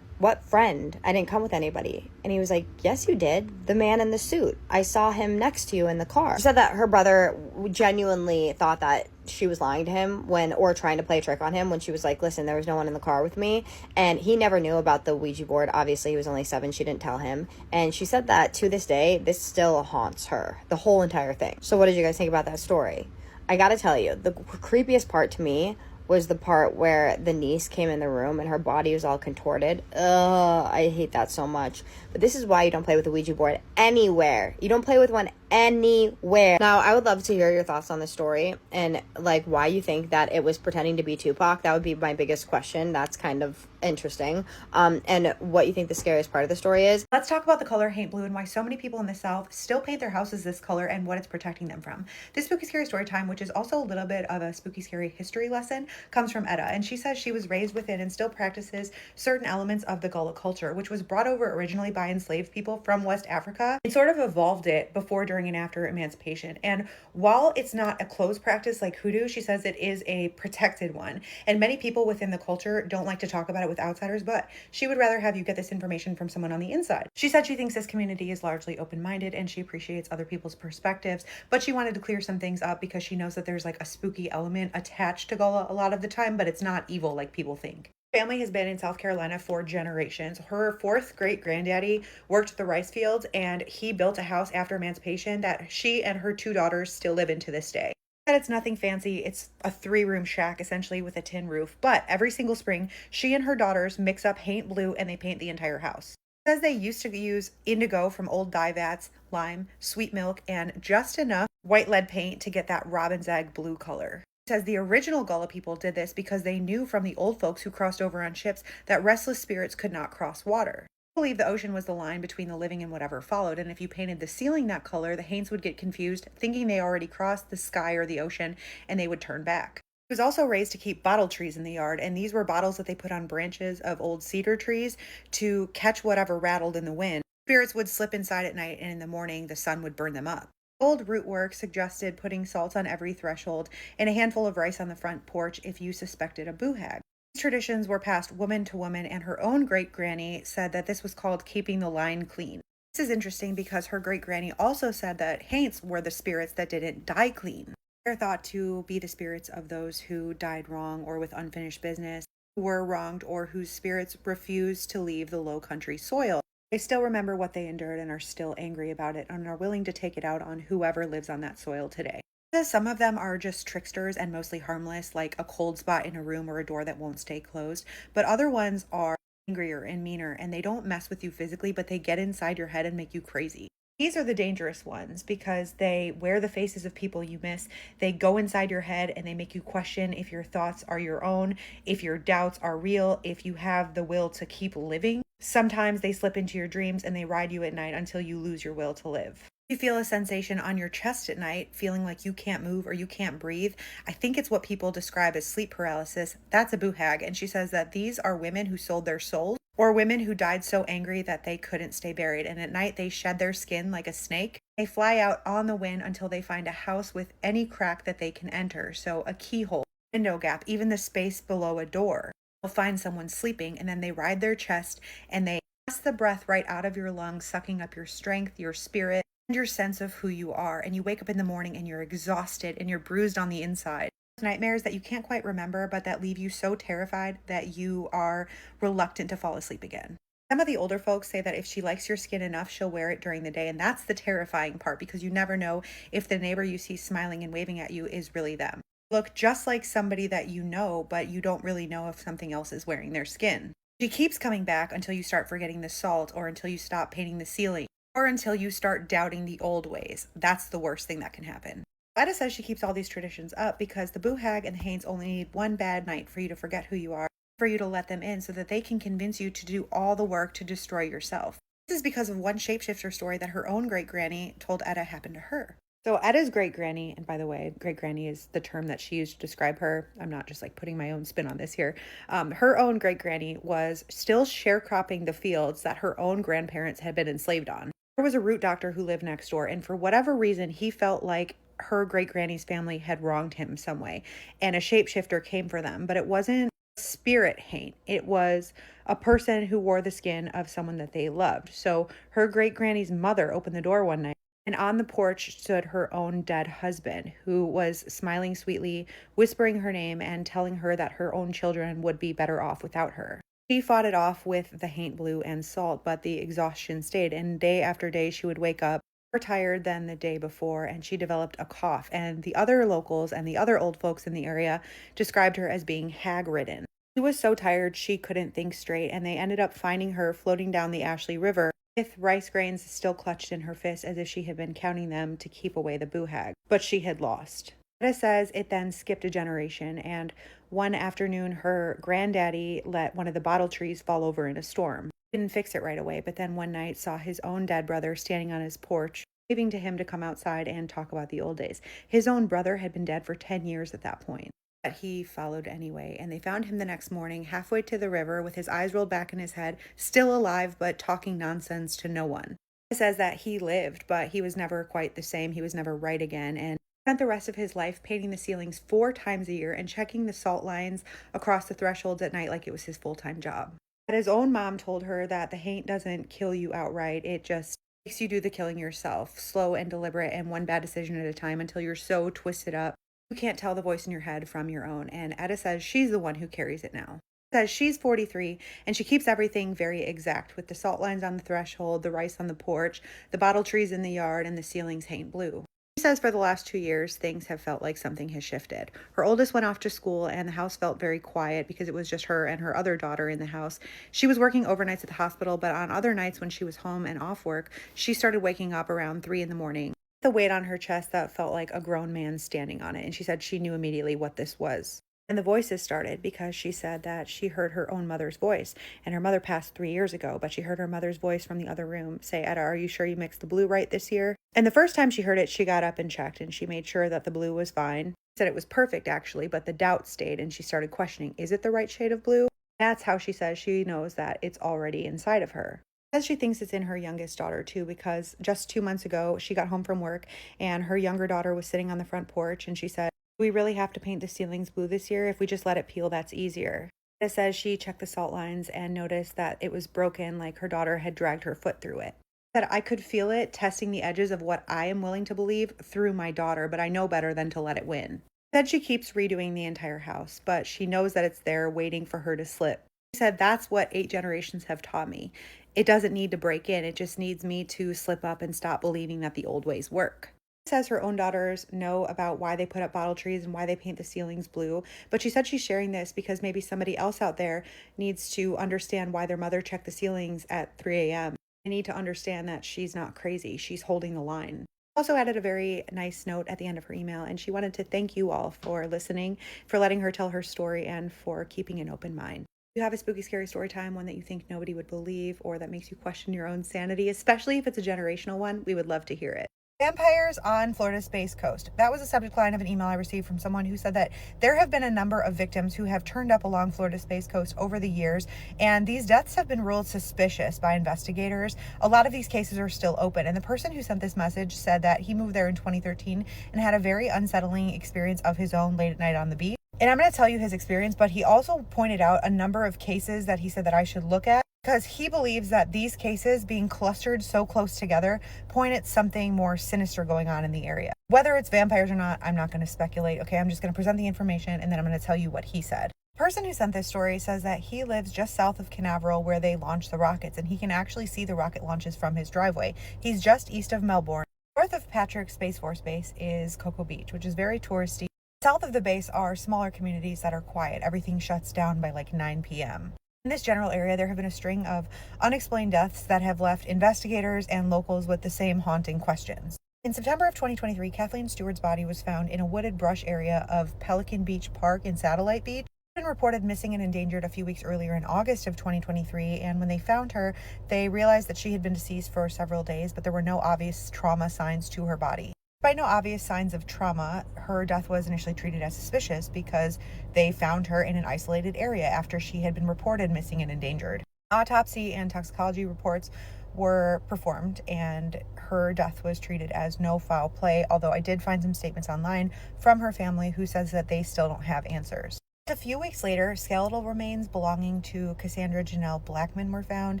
What friend? I didn't come with anybody. And he was like, "Yes, you did. The man in the suit. I saw him next to you in the car." She said that her brother genuinely thought that she was lying to him or trying to play a trick on him when she was like, "Listen, there was no one in the car with me." And he never knew about the Ouija board. Obviously, he was only 7. She didn't tell him. And she said that to this day, this still haunts her, the whole entire thing. So what did you guys think about that story? I gotta tell you, the creepiest part to me was the part where the niece came in the room and her body was all contorted. Ugh, I hate that so much. But this is why you don't play with a Ouija board anywhere. You don't play with one anywhere. Now, I would love to hear your thoughts on the story and like why you think that it was pretending to be Tupac. That would be my biggest question. That's kind of interesting. And what you think the scariest part of the story is. Let's talk about the color Haint blue and why so many people in the South still paint their houses this color and what it's protecting them from. This spooky scary story time, which is also a little bit of a spooky scary history lesson, comes from Edda, and she says she was raised within and still practices certain elements of the Gullah culture, which was brought over originally by enslaved people from West Africa and sort of evolved it before, during, and after emancipation. And while it's not a closed practice like hoodoo, she says it is a protected one. And many people within the culture don't like to talk about it with outsiders, but she would rather have you get this information from someone on the inside. She said she thinks this community is largely open-minded and she appreciates other people's perspectives, but she wanted to clear some things up because she knows that there's like a spooky element attached to Gullah a lot of the time, but it's not evil like people think. Family has been in South Carolina for generations. Her 4th great granddaddy worked the rice fields, and he built a house after emancipation that she and her 2 daughters still live in to this day. It's nothing fancy. It's a 3-room shack essentially with a tin roof, but every single spring she and her daughters mix up Haint blue and they paint the entire house. It says they used to use indigo from old dye vats, lime, sweet milk, and just enough white lead paint to get that robin's egg blue color. Says the original Gullah people did this because they knew from the old folks who crossed over on ships that restless spirits could not cross water. They believed the ocean was the line between the living and whatever followed, and if you painted the ceiling that color, the Haints would get confused, thinking they already crossed the sky or the ocean, and they would turn back. It was also raised to keep bottle trees in the yard, and these were bottles that they put on branches of old cedar trees to catch whatever rattled in the wind. Spirits would slip inside at night, and in the morning the sun would burn them up. Old root work suggested putting salt on every threshold and a handful of rice on the front porch if you suspected a boo hag. These traditions were passed woman to woman, and her own great-granny said that this was called keeping the line clean. This is interesting because her great-granny also said that Haints were the spirits that didn't die clean. They're thought to be the spirits of those who died wrong or with unfinished business, who were wronged, or whose spirits refused to leave the low country soil. They still remember what they endured and are still angry about it and are willing to take it out on whoever lives on that soil today. Some of them are just tricksters and mostly harmless, like a cold spot in a room or a door that won't stay closed. But other ones are angrier and meaner, and they don't mess with you physically, but they get inside your head and make you crazy. These are the dangerous ones because they wear the faces of people you miss. They go inside your head and they make you question if your thoughts are your own, if your doubts are real, if you have the will to keep living. Sometimes they slip into your dreams and they ride you at night until you lose your will to live. If you feel a sensation on your chest at night, feeling like you can't move or you can't breathe, I think it's what people describe as sleep paralysis. That's a boo hag, and she says that these are women who sold their souls or women who died so angry that they couldn't stay buried, and at night they shed their skin like a snake. They fly out on the wind until they find a house with any crack that they can enter, so a keyhole, window gap, even the space below a door. They'll find someone sleeping, and then they ride their chest and they press the breath right out of your lungs, sucking up your strength, your spirit, and your sense of who you are. And you wake up in the morning and you're exhausted and you're bruised on the inside. Nightmares that you can't quite remember, but that leave you so terrified that you are reluctant to fall asleep again. Some of the older folks say that if she likes your skin enough, she'll wear it during the day, and that's the terrifying part because you never know if the neighbor you see smiling and waving at you is really them. Look just like somebody that you know, but you don't really know if something else is wearing their skin. She keeps coming back until you start forgetting the salt, or until you stop painting the ceiling, or until you start doubting the old ways. That's the worst thing that can happen. Ida says she keeps all these traditions up because the boo hag and the Haints only need one bad night for you to forget who you are, for you to let them in so that they can convince you to do all the work to destroy yourself. This is because of one shapeshifter story that her own great-granny told Etta happened to her. So Etta's great granny, and by the way, great granny is the term that she used to describe her. I'm not just like putting my own spin on this here. Her own great granny was still sharecropping the fields that her own grandparents had been enslaved on. There was a root doctor who lived next door, and for whatever reason, he felt like her great granny's family had wronged him some way, and a shapeshifter came for them. But it wasn't a spirit Haint, it was a person who wore the skin of someone that they loved. So her great granny's mother opened the door one night, and on the porch stood her own dead husband, who was smiling sweetly, whispering her name and telling her that her own children would be better off without her. She fought it off with the Haint blue and salt, but the exhaustion stayed, and day after day she would wake up more tired than the day before, and she developed a cough, and the other locals and the other old folks in the area described her as being hag-ridden. She was so tired she couldn't think straight, and they ended up finding her floating down the Ashley River with rice grains still clutched in her fist as if she had been counting them to keep away the boo hag. But she had lost. Etta says it then skipped a generation, and one afternoon her granddaddy let one of the bottle trees fall over in a storm. Didn't fix it right away, but then one night saw his own dead brother standing on his porch, waving to him to come outside and talk about the old days. His own brother had been dead for 10 years at that point. But he followed anyway, and they found him the next morning halfway to the river with his eyes rolled back in his head, still alive but talking nonsense to no one. He says that he lived, but he was never quite the same. He was never right again, and spent the rest of his life painting the ceilings 4 times a year and checking the salt lines across the thresholds at night like it was his full-time job. But his own mom told her that the Haint doesn't kill you outright, it just makes you do the killing yourself, slow and deliberate and one bad decision at a time until you're so twisted up you can't tell the voice in your head from your own. And Etta says she's the one who carries it now. Says she's 43 and she keeps everything very exact, with the salt lines on the threshold, the rice on the porch, the bottle trees in the yard, and the ceilings Haint blue. She says for the last 2 years, things have felt like something has shifted. Her oldest went off to school and the house felt very quiet because it was just her and her other daughter in the house. She was working overnights at the hospital, but on other nights when she was home and off work, she started waking up around 3 in the morning. The weight on her chest that felt like a grown man standing on it, and she said she knew immediately what this was. And the voices started because she said that she heard her own mother's voice, and her mother passed 3 years ago, but she heard her mother's voice from the other room say, "Etta, are you sure you mixed the blue right this year?" And the first time she heard it, she got up and checked, and she made sure that the blue was fine. She said it was perfect actually, but the doubt stayed, and she started questioning, is it the right shade of blue? That's how she says she knows that it's already inside of her. As she thinks it's in her youngest daughter too, because just 2 months ago she got home from work and her younger daughter was sitting on the front porch, and she said, "We really have to paint the ceilings blue this year. If we just let it peel, that's easier." It says she checked the salt lines and noticed that it was broken, like her daughter had dragged her foot through it. Said, "I could feel it testing the edges of what I am willing to believe through my daughter, but I know better than to let it win." Said she keeps redoing the entire house, but she knows that it's there waiting for her to slip. She said, "That's what 8 generations have taught me. It doesn't need to break in. It just needs me to slip up and stop believing that the old ways work." She says her own daughters know about why they put up bottle trees and why they paint the ceilings blue, but she said she's sharing this because maybe somebody else out there needs to understand why their mother checked the ceilings at 3 a.m. They need to understand that she's not crazy. She's holding the line. Also added a very nice note at the end of her email, and she wanted to thank you all for listening, for letting her tell her story, and for keeping an open mind. If you have a spooky, scary story time, one that you think nobody would believe or that makes you question your own sanity, especially if it's a generational one, we would love to hear it. Vampires on Florida's Space Coast. That was the subject line of an email I received from someone who said that there have been a number of victims who have turned up along Florida's Space Coast over the years, and these deaths have been ruled suspicious by investigators. A lot of these cases are still open, and the person who sent this message said that he moved there in 2013 and had a very unsettling experience of his own late at night on the beach. And I'm going to tell you his experience, but he also pointed out a number of cases that he said that I should look at, because he believes that these cases being clustered so close together point at something more sinister going on in the area. Whether it's vampires or not, I'm not going to speculate. Okay, I'm just going to present the information and then I'm going to tell you what he said. The person who sent this story says that he lives just south of Canaveral where they launch the rockets, and he can actually see the rocket launches from his driveway. He's just east of Melbourne. North of Patrick Space Force Base is Cocoa Beach, which is very touristy. South of the base are smaller communities that are quiet. Everything shuts down by like 9 p.m. In this general area, there have been a string of unexplained deaths that have left investigators and locals with the same haunting questions. In September of 2023, Kathleen Stewart's body was found in a wooded brush area of Pelican Beach Park in Satellite Beach. She had been reported missing and endangered a few weeks earlier in August of 2023, and when they found her, they realized that she had been deceased for several days, but there were no obvious trauma signs to her body. By no obvious signs of trauma, her death was initially treated as suspicious because they found her in an isolated area after she had been reported missing and endangered. Autopsy and toxicology reports were performed, and her death was treated as no foul play, although I did find some statements online from her family who says that they still don't have answers. A few weeks later, skeletal remains belonging to Cassandra Janelle Blackman were found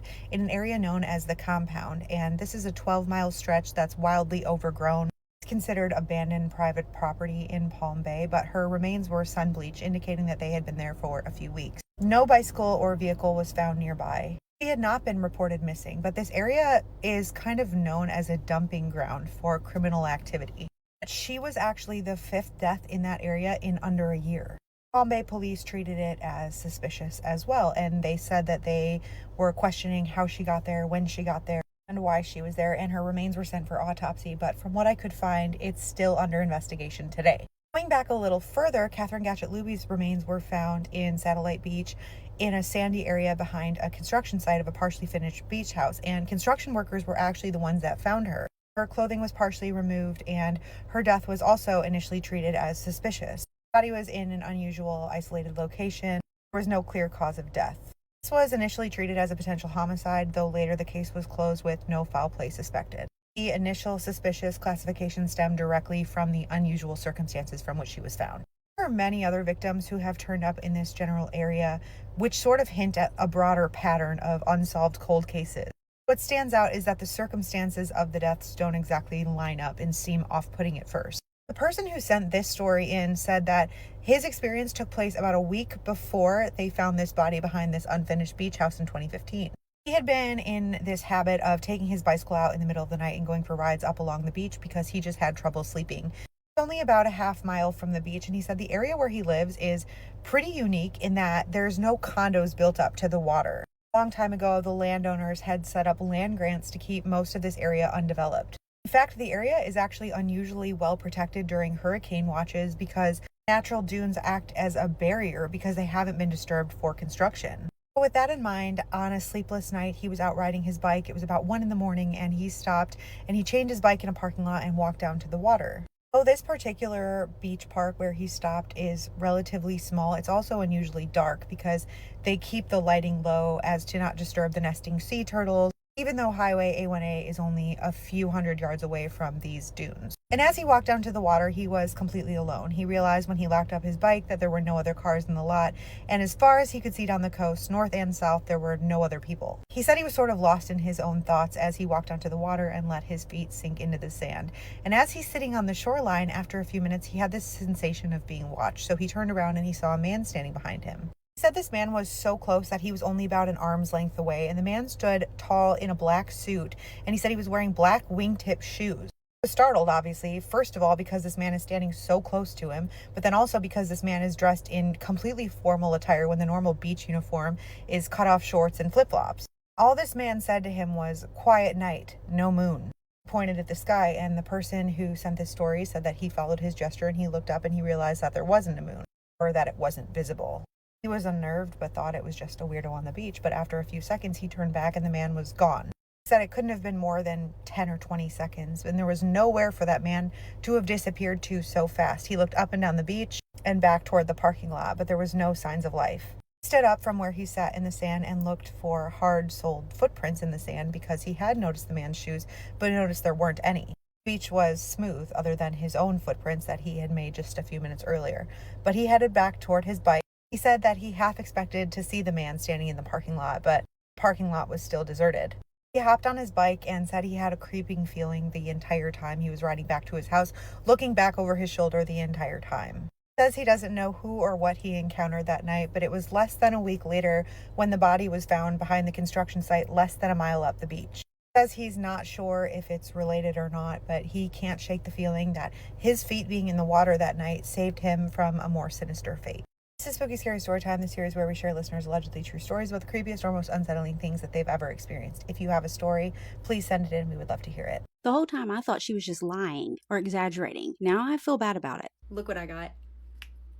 in an area known as the Compound, and this is a 12-mile stretch that's wildly overgrown. It's considered abandoned private property in Palm Bay, but her remains were sun-bleached, indicating that they had been there for a few weeks. No bicycle or vehicle was found nearby. She had not been reported missing, but this area is kind of known as a dumping ground for criminal activity. She was actually the 5th death in that area in under a year. Palm Bay police treated it as suspicious as well, and they said that they were questioning how she got there, when she got there, and why she was there, and her remains were sent for autopsy, but from what I could find, it's still under investigation today. Going back a little further, Catherine Gatchett-Luby's remains were found in Satellite Beach in a sandy area behind a construction site of a partially finished beach house, and construction workers were actually the ones that found her. Her clothing was partially removed, and her death was also initially treated as suspicious. The body was in an unusual, isolated location. There was no clear cause of death. This was initially treated as a potential homicide, though later the case was closed with no foul play suspected. The initial suspicious classification stemmed directly from the unusual circumstances from which she was found. There are many other victims who have turned up in this general area, which sort of hint at a broader pattern of unsolved cold cases. What stands out is that the circumstances of the deaths don't exactly line up and seem off-putting at first. The person who sent this story in said that his experience took place about a week before they found this body behind this unfinished beach house in 2015. He had been in this habit of taking his bicycle out in the middle of the night and going for rides up along the beach because he just had trouble sleeping. It's only about a half mile from the beach, and he said the area where he lives is pretty unique in that there's no condos built up to the water. A long time ago, the landowners had set up land grants to keep most of this area undeveloped. In fact, the area is actually unusually well protected during hurricane watches because natural dunes act as a barrier because they haven't been disturbed for construction. With that in mind, on a sleepless night, he was out riding his bike. It was about 1 a.m, and he stopped and he chained his bike in a parking lot and walked down to the water. Though this particular beach park where he stopped is relatively small, it's also unusually dark because they keep the lighting low as to not disturb the nesting sea turtles, even though Highway A1A is only a few hundred yards away from these dunes. And as he walked down to the water, he was completely alone. He realized when he locked up his bike that there were no other cars in the lot, and as far as he could see down the coast, north and south, there were no other people. He said he was sort of lost in his own thoughts as he walked onto the water and let his feet sink into the sand. And as he's sitting on the shoreline, after a few minutes, he had this sensation of being watched. So he turned around and he saw a man standing behind him. He said this man was so close that he was only about an arm's length away, and the man stood tall in a black suit, and he said he was wearing black wingtip shoes. He was startled, obviously, first of all because this man is standing so close to him, but then also because this man is dressed in completely formal attire when the normal beach uniform is cut-off shorts and flip-flops. All this man said to him was, "Quiet night, no moon." He pointed at the sky, and the person who sent this story said that he followed his gesture and he looked up and he realized that there wasn't a moon, or that it wasn't visible. He was unnerved but thought it was just a weirdo on the beach, but after a few seconds he turned back and the man was gone. He said it couldn't have been more than 10 or 20 seconds, and there was nowhere for that man to have disappeared to so fast. He looked up and down the beach and back toward the parking lot, but there was no signs of life. He stood up from where he sat in the sand and looked for hard-soled footprints in the sand because he had noticed the man's shoes, but noticed there weren't any. The beach was smooth other than his own footprints that he had made just a few minutes earlier, but he headed back toward his bike. He said that he half expected to see the man standing in the parking lot, but the parking lot was still deserted. He hopped on his bike and said he had a creeping feeling the entire time he was riding back to his house, looking back over his shoulder the entire time. He says he doesn't know who or what he encountered that night, but it was less than a week later when the body was found behind the construction site less than a mile up the beach. He says he's not sure if it's related or not, but he can't shake the feeling that his feet being in the water that night saved him from a more sinister fate. This is Spooky Scary Storytime, the series where we share listeners' allegedly true stories about the creepiest or most unsettling things that they've ever experienced. If you have a story, please send it in. We would love to hear it. The whole time I thought she was just lying or exaggerating. Now I feel bad about it. Look what I got.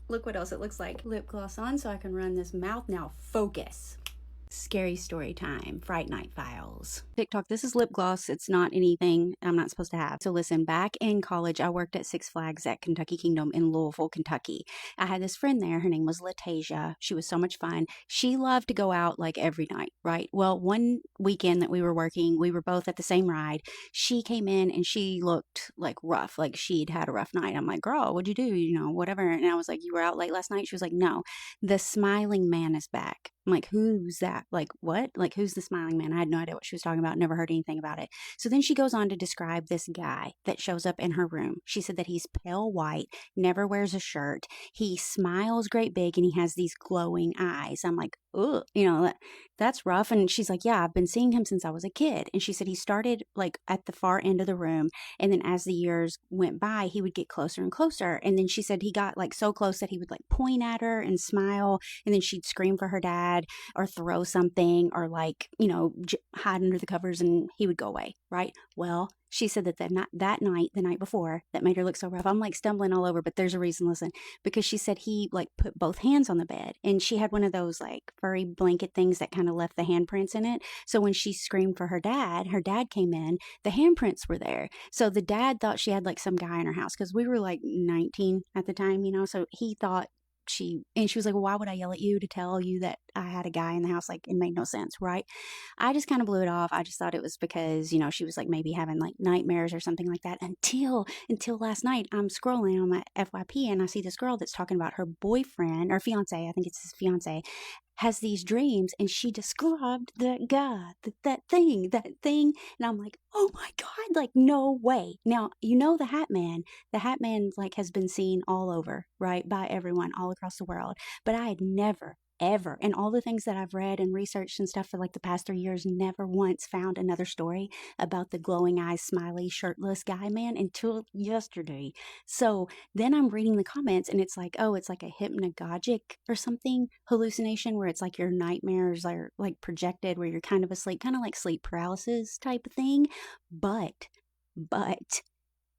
Look what else it looks like. Lip gloss on so I can run this mouth. Now focus. Scary story time, Fright Night Files. TikTok, this is lip gloss. It's not anything I'm not supposed to have. So listen, back in college, I worked at Six Flags at Kentucky Kingdom in Louisville, Kentucky. I had this friend there. Her name was Latasia. She was so much fun. She loved to go out like every night, right? Well, one weekend that we were working, we were both at the same ride. She came in and she looked like rough, like she'd had a rough night. I'm like, girl, what'd you do? You know, whatever. And I was like, you were out late last night? She was like, no, the smiling man is back. I'm like, who's that? Like, what? Like, who's the smiling man? I had no idea what she was talking about. Never heard anything about it. So then she goes on to describe this guy that shows up in her room. She said that he's pale white, never wears a shirt. He smiles great big and he has these glowing eyes. I'm like, ugh, you know, that's rough. And she's like, yeah, I've been seeing him since I was a kid. And she said he started like at the far end of the room. And then as the years went by, he would get closer and closer. And then she said he got like so close that he would like point at her and smile. And then she'd scream for her dad or throw something or like, you know, hide under the covers and he would go away. Right. Well, she said that that night, the night before, that made her look so rough. I'm like stumbling all over, but there's a reason, listen, because she said he like put both hands on the bed and she had one of those like furry blanket things that kind of left the handprints in it. So when she screamed for her dad came in, the handprints were there. So the dad thought she had like some guy in her house because we were like 19 at the time, you know, so he thought she was like, well, why would I yell at you to tell you that I had a guy in the house? Like, it made no sense, right? I just kind of blew it off. I just thought it was because, you know, she was like maybe having like nightmares or something like that until last night. I'm scrolling on my FYP and I see this girl that's talking about her boyfriend or fiance. I think it's his fiance has these dreams and she described that guy, that thing. And I'm like, oh my God, like no way. Now, you know, the Hat Man like has been seen all over, right? By everyone all across the world. But I had never, ever, and all the things that I've read and researched and stuff for like the past 3 years, never once found another story about the glowing eyes, smiley, shirtless guy man until yesterday. So then I'm reading the comments and it's like, oh, it's like a hypnagogic or something hallucination where it's like your nightmares are like projected where you're kind of asleep, kind of like sleep paralysis type of thing. But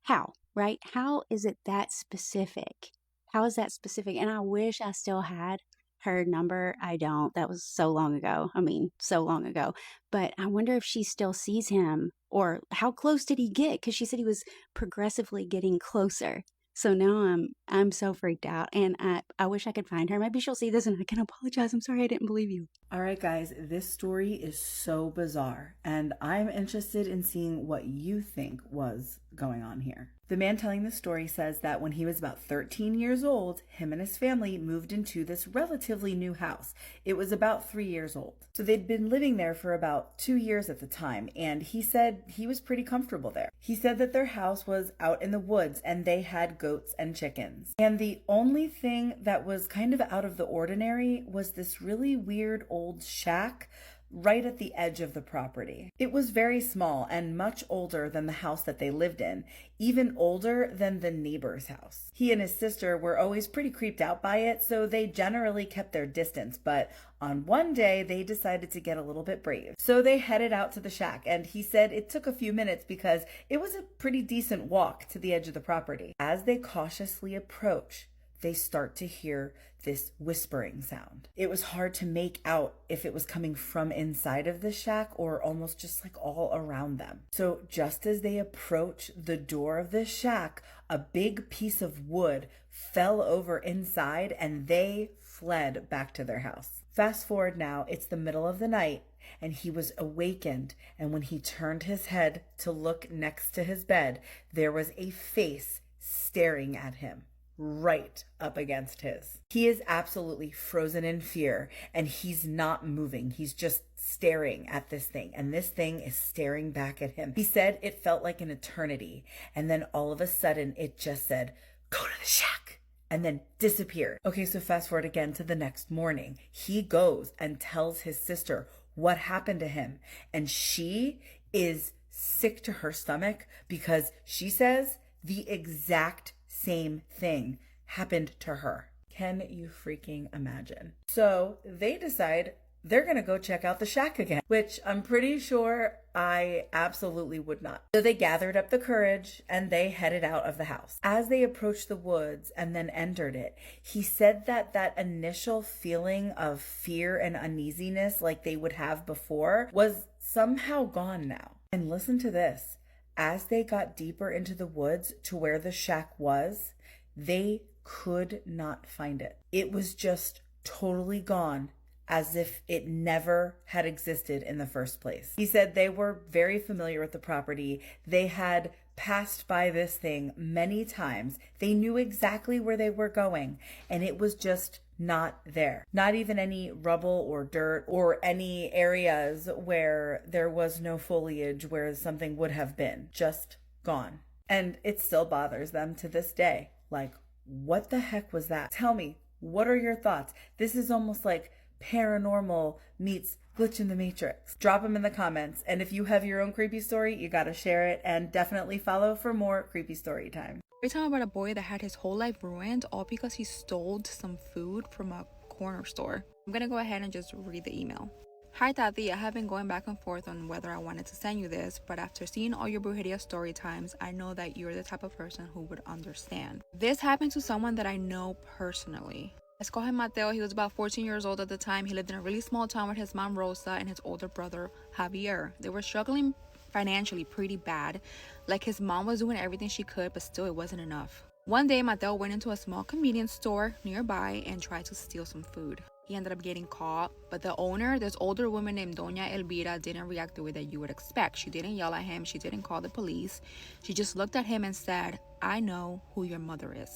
how, right? How is it that specific? How is that specific? And I wish I still had her number. I don't. That was so long ago. I mean, so long ago. But I wonder if she still sees him or how close did he get? Because she said he was progressively getting closer. So now I'm so freaked out and I wish I could find her. Maybe she'll see this and I can apologize. I'm sorry I didn't believe you. All right, guys, this story is so bizarre and I'm interested in seeing what you think was going on here. The man telling the story says that when he was about 13 years old, him and his family moved into this relatively new house. It was about 3 years old. So they'd been living there for about 2 years at the time, and he said he was pretty comfortable there. He said that their house was out in the woods and they had goats and chickens. And the only thing that was kind of out of the ordinary was this really weird old shack right at the edge of the property. It was very small and much older than the house that they lived in, even older than the neighbor's house. He and his sister were always pretty creeped out by it, so they generally kept their distance, but on one day they decided to get a little bit brave. So they headed out to the shack, and he said it took a few minutes because it was a pretty decent walk to the edge of the property. As they cautiously approach, they start to hear this whispering sound. It was hard to make out if it was coming from inside of the shack or almost just like all around them. So just as they approach the door of the shack, a big piece of wood fell over inside and they fled back to their house. Fast forward now, it's the middle of the night and he was awakened, and when he turned his head to look next to his bed, there was a face staring at him right up against his. He is absolutely frozen in fear and he's not moving. He's just staring at this thing and this thing is staring back at him. He said it felt like an eternity and then all of a sudden it just said, "Go to the shack," and then disappeared. Okay, so fast forward again to the next morning. He goes and tells his sister what happened to him and she is sick to her stomach because she says the exact same thing happened to her. Can you freaking imagine? So they decide they're gonna go check out the shack again, which I'm pretty sure I absolutely would not. So they gathered up the courage and they headed out of the house. As they approached the woods and then entered it, he said that that initial feeling of fear and uneasiness like they would have before was somehow gone now. And listen to this. As they got deeper into the woods to where the shack was, they could not find it. It was just totally gone, as if it never had existed in the first place. He said they were very familiar with the property. They had passed by this thing many times. They knew exactly where they were going, and it was just not there. Not even any rubble or dirt or any areas where there was no foliage where something would have been. Just gone. And it still bothers them to this day. Like, what the heck was that? Tell me, what are your thoughts? This is almost like Paranormal meets Glitch in the Matrix. Drop them in the comments. And if you have your own creepy story, you gotta share it, and definitely follow for more creepy story time. We're talking about a boy that had his whole life ruined all because he stole some food from a corner store. I'm gonna go ahead and just read the email. Hi Tati, I have been going back and forth on whether I wanted to send you this, but after seeing all your brujeria story times, I know that you're the type of person who would understand. This happened to someone that I know personally. Let's call him Mateo. He was about 14 years old at the time. He lived in a really small town with his mom Rosa and his older brother Javier. They were struggling financially pretty bad. Like, his mom was doing everything she could, but still it wasn't enough. One day Mateo went into a small convenience store nearby and tried to steal some food. He ended up getting caught, but the owner, this older woman named Doña Elvira, didn't react the way that you would expect. She didn't yell at him. She didn't call the police. She just looked at him and said, "I know who your mother is."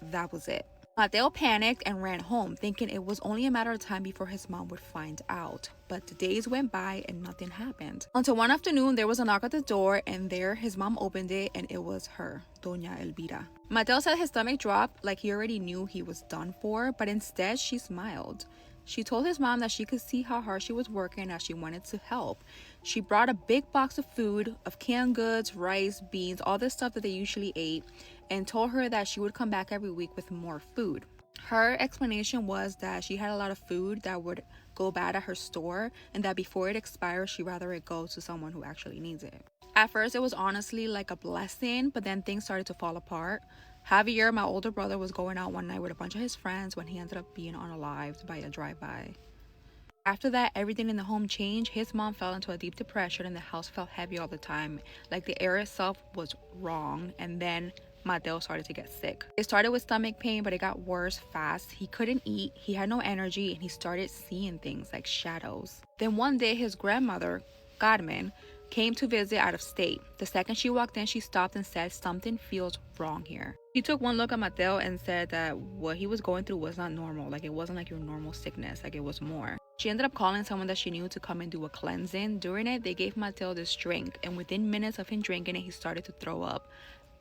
That was it. Mateo panicked and ran home, thinking it was only a matter of time before his mom would find out. But the days went by and nothing happened. Until one afternoon, there was a knock at the door, and there his mom opened it, and it was her, Doña Elvira. Mateo said his stomach dropped, like he already knew he was done for, but instead she smiled. She told his mom that she could see how hard she was working as she wanted to help. She brought a big box of food, of canned goods, rice, beans, all the stuff that they usually ate, and told her that she would come back every week with more food. Her explanation was that she had a lot of food that would go bad at her store, and that before it expired, she'd rather it go to someone who actually needs it. At first, it was honestly like a blessing, but then things started to fall apart. Javier, my older brother, was going out one night with a bunch of his friends when he ended up being unalived by a drive-by. After that, everything in the home changed. His mom fell into a deep depression and the house felt heavy all the time. Like the air itself was wrong. And then Mateo started to get sick. It started with stomach pain, but it got worse fast. He couldn't eat, he had no energy, and he started seeing things like shadows. Then one day, his grandmother, Carmen, came to visit out of state. The second she walked in, she stopped and said, "Something feels wrong here." She took one look at Mateo and said that what he was going through was not normal. Like, it wasn't like your normal sickness, like it was more. She ended up calling someone that she knew to come and do a cleansing. During it, they gave Mateo this drink, and within minutes of him drinking it, he started to throw up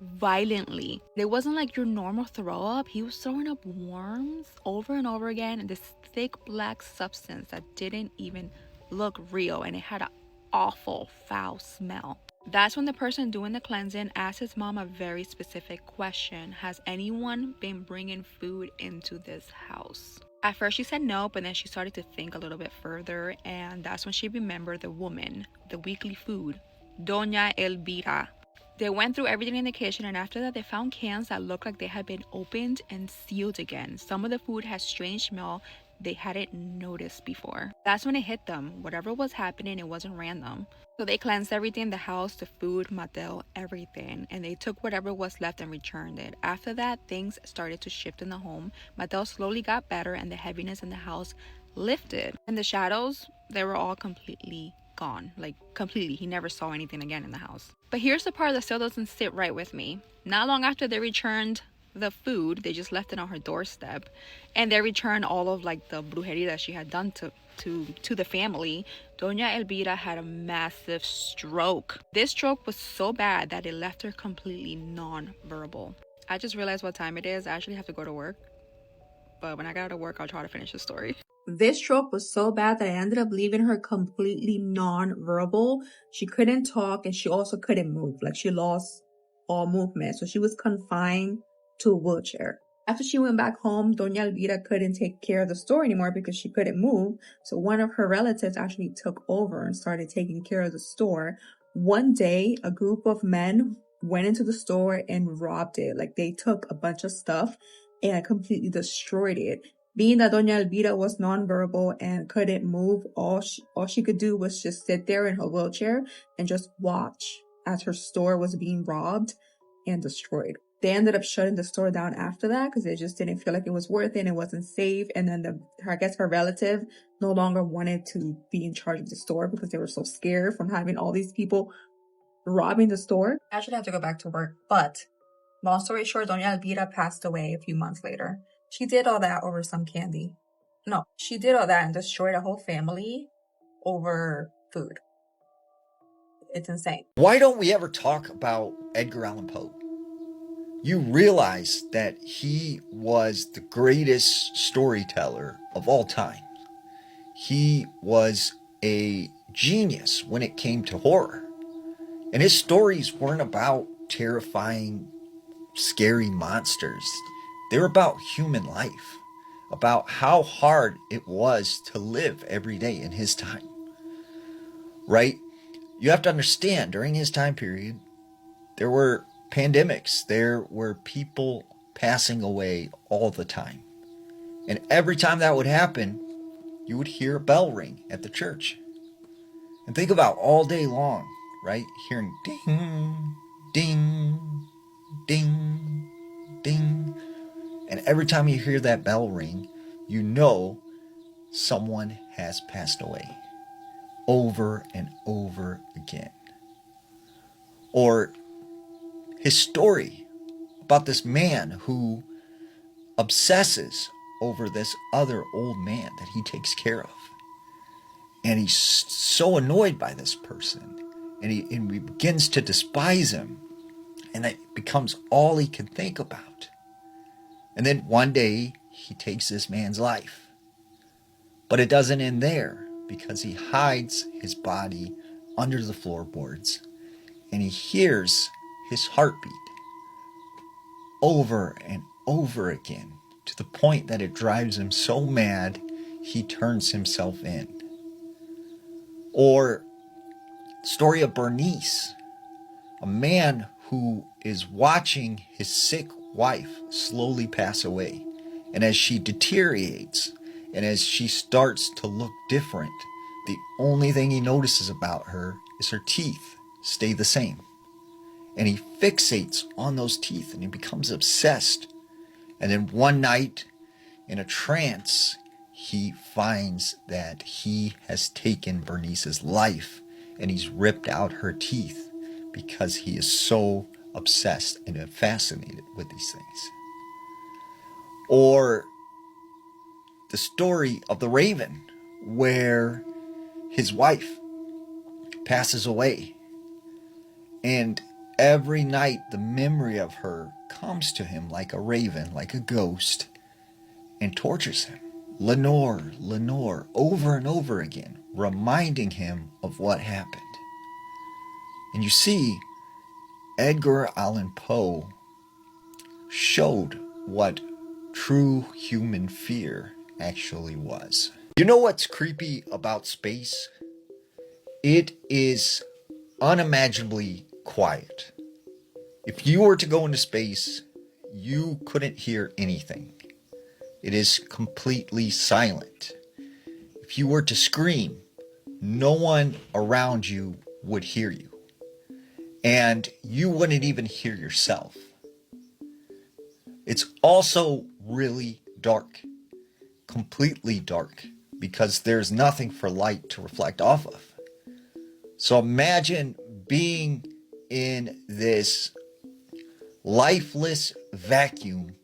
violently. It wasn't like your normal throw up. He was throwing up worms over and over again, and this thick black substance that didn't even look real, and it had an awful foul smell. That's when the person doing the cleansing asked his mom a very specific question: has anyone been bringing food into this house? At first she said no, but then she started to think a little bit further, and that's when she remembered the woman, the weekly food, Doña Elvira. They went through everything in the kitchen, and after that they found cans that looked like they had been opened and sealed again. Some of the food had strange smell they hadn't noticed before. That's when it hit them. Whatever was happening, it wasn't random. So they cleansed everything, the house, the food, Mateo, everything, and they took whatever was left and returned it. After that, things started to shift in the home. Mateo slowly got better, and the heaviness in the house lifted. And the shadows, they were all completely gone. Like, completely. He never saw anything again in the house. But here's the part that still doesn't sit right with me. Not long after they returned the food, they just left it on her doorstep, and they returned all of like the brujeria that she had done to the family. Doña Elvira had a massive stroke. This stroke was so bad that it left her completely non-verbal. I just realized what time it is. I actually have to go to work, but when I get out of work, I'll try to finish the story. This stroke was so bad that I ended up leaving her completely non-verbal. She couldn't talk, and she also couldn't move. Like, she lost all movement, so she was confined to a wheelchair. After she went back home, Doña Elvira couldn't take care of the store anymore because she couldn't move. So one of her relatives actually took over and started taking care of the store. One day, a group of men went into the store and robbed it. Like, they took a bunch of stuff and completely destroyed it. Being that Doña Elvira was nonverbal and couldn't move, all she could do was just sit there in her wheelchair and just watch as her store was being robbed and destroyed. They ended up shutting the store down after that because they just didn't feel like it was worth it and it wasn't safe. And then I guess her relative no longer wanted to be in charge of the store because they were so scared from having all these people robbing the store. I actually have to go back to work, but long story short, Doña Elvira passed away a few months later. She did all that over some candy. No, she did all that and destroyed a whole family over food. It's insane. Why don't we ever talk about Edgar Allan Poe? You realize that he was the greatest storyteller of all time. He was a genius when it came to horror. And his stories weren't about terrifying, scary monsters. They were about human life, about how hard it was to live every day in his time. Right? You have to understand, during his time period, there were pandemics. There were people passing away all the time. And every time that would happen, you would hear a bell ring at the church. And think about all day long, right? Hearing ding, ding, ding, ding. And every time you hear that bell ring, you know someone has passed away. Over and over again. Or his story about this man who obsesses over this other old man that he takes care of. And he's so annoyed by this person. And he begins to despise him. And that becomes all he can think about. And then one day he takes this man's life. But it doesn't end there, because he hides his body under the floorboards. And he hears his heartbeat over and over again, to the point that it drives him so mad he turns himself in. Or the story of Bernice, a man who is watching his sick wife slowly pass away. And as she deteriorates and as she starts to look different, the only thing he notices about her is her teeth stay the same. And he fixates on those teeth and he becomes obsessed. And then one night, in a trance, he finds that he has taken Bernice's life and he's ripped out her teeth because he is so obsessed and fascinated with these things. Or the story of the raven, where his wife passes away, and every night the memory of her comes to him like a raven, like a ghost, and tortures him. Lenore, Lenore, over and over again, reminding him of what happened. And you see, Edgar Allan Poe showed what true human fear actually was. You know what's creepy about space? It is unimaginably quiet. If you were to go into space, you couldn't hear anything. It is completely silent. If you were to scream, no one around you would hear you. And you wouldn't even hear yourself. It's also really dark. Completely dark. Because there's nothing for light to reflect off of. So imagine being in this lifeless vacuum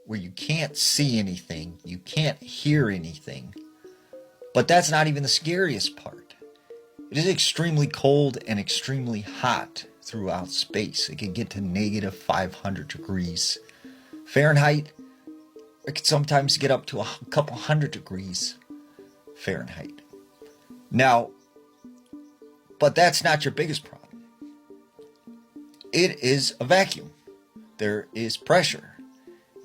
where you can't see anything, you can't hear anything. But that's not even the scariest part. It is extremely cold and extremely hot throughout space. It can get to negative 500 degrees Fahrenheit. It can sometimes get up to a couple hundred degrees Fahrenheit. Now, but that's not your biggest problem. It is a vacuum. There is pressure.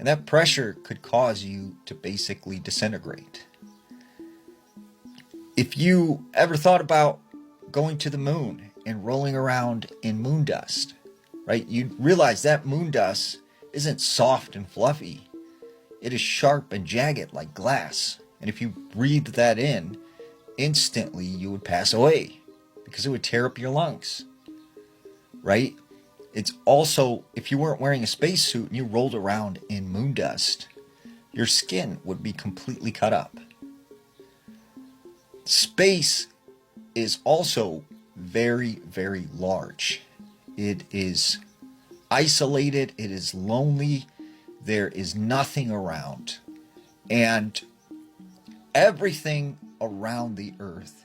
And that pressure could cause you to basically disintegrate. If you ever thought about going to the moon and rolling around in moon dust, right, you'd realize that moon dust isn't soft and fluffy. It is sharp and jagged like glass. And if you breathed that in, instantly you would pass away because it would tear up your lungs, right? It's also, if you weren't wearing a spacesuit and you rolled around in moon dust, your skin would be completely cut up. Space is also very, very large. It is isolated, it is lonely, there is nothing around. And everything around the Earth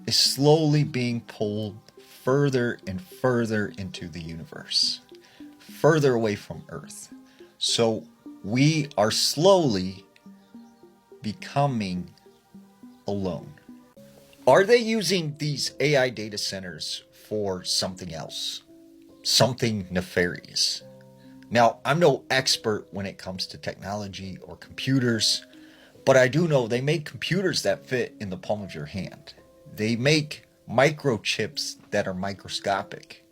is slowly being pulled further and further into the universe, further away from Earth. So we are slowly becoming alone. Are they using these AI data centers for something else? Something nefarious? Now, I'm no expert when it comes to technology or computers, but I do know they make computers that fit in the palm of your hand. They make microchips that are microscopic.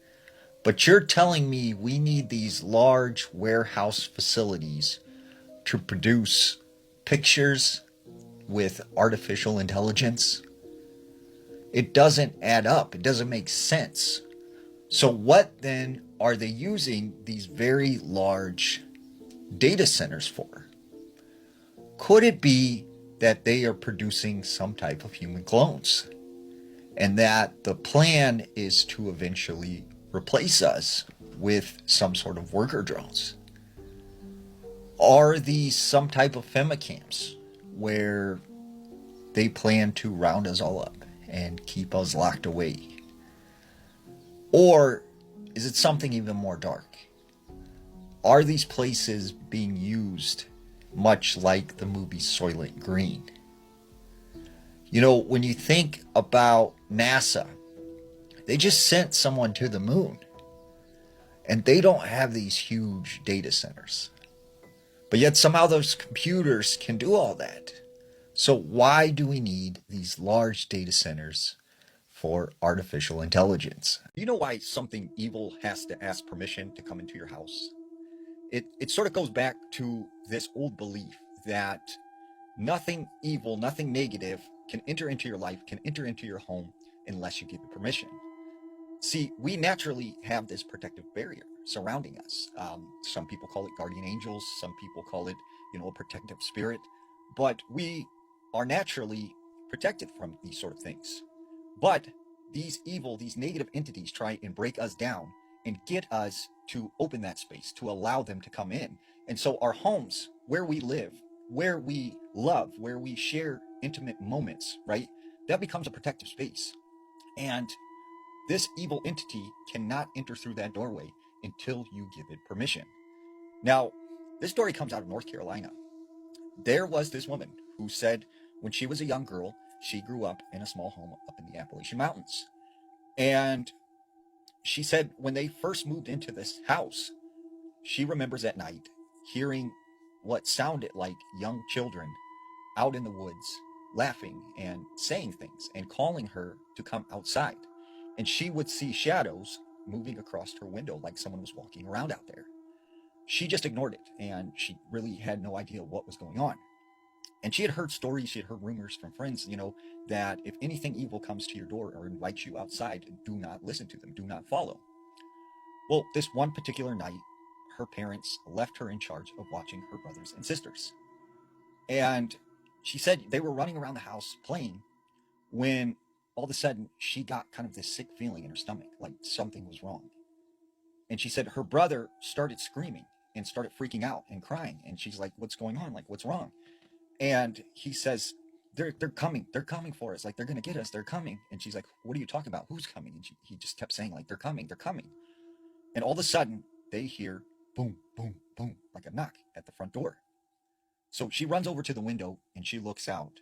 But you're telling me we need these large warehouse facilities to produce pictures with artificial intelligence? It doesn't add up. It doesn't make sense. So what then are they using these very large data centers for? Could it be that they are producing some type of human clones? And that the plan is to eventually replace us with some sort of worker drones? Are these some type of femicams where they plan to round us all up and keep us locked away? Or is it something even more dark? Are these places being used much like the movie Soylent Green? You know, when you think about NASA, they just sent someone to the moon. And they don't have these huge data centers. But yet somehow those computers can do all that. So why do we need these large data centers for artificial intelligence? You know why something evil has to ask permission to come into your house? It sort of goes back to this old belief that nothing evil, nothing negative can enter into your life, can enter into your home unless you give it permission. See, we naturally have this protective barrier surrounding us. Some people call it guardian angels. Some people call it, a protective spirit. But we are naturally protected from these sort of things. But these evil, these negative entities try and break us down and get us to open that space, to allow them to come in. And so our homes, where we live, where we love, where we share intimate moments, right? That becomes a protective space. And this evil entity cannot enter through that doorway until you give it permission. Now, this story comes out of North Carolina. There was this woman who said when she was a young girl, she grew up in a small home up in the Appalachian Mountains. And she said when they first moved into this house, she remembers at night hearing what sounded like young children out in the woods laughing and saying things and calling her to come outside. And she would see shadows moving across her window like someone was walking around out there. She just ignored it, and she really had no idea what was going on. And she had heard stories, she had heard rumors from friends, that if anything evil comes to your door or invites you outside, do not listen to them, do not follow. Well, this one particular night, her parents left her in charge of watching her brothers and sisters. And she said they were running around the house playing when all of a sudden she got kind of this sick feeling in her stomach, like something was wrong. And she said her brother started screaming and started freaking out and crying. And she's like, what's going on? Like, what's wrong? And he says, they're coming for us. Like, they're going to get us. They're coming. And she's like, what are you talking about? Who's coming? And he just kept saying, like, they're coming. And all of a sudden they hear boom, boom, boom, like a knock at the front door. So she runs over to the window and she looks out.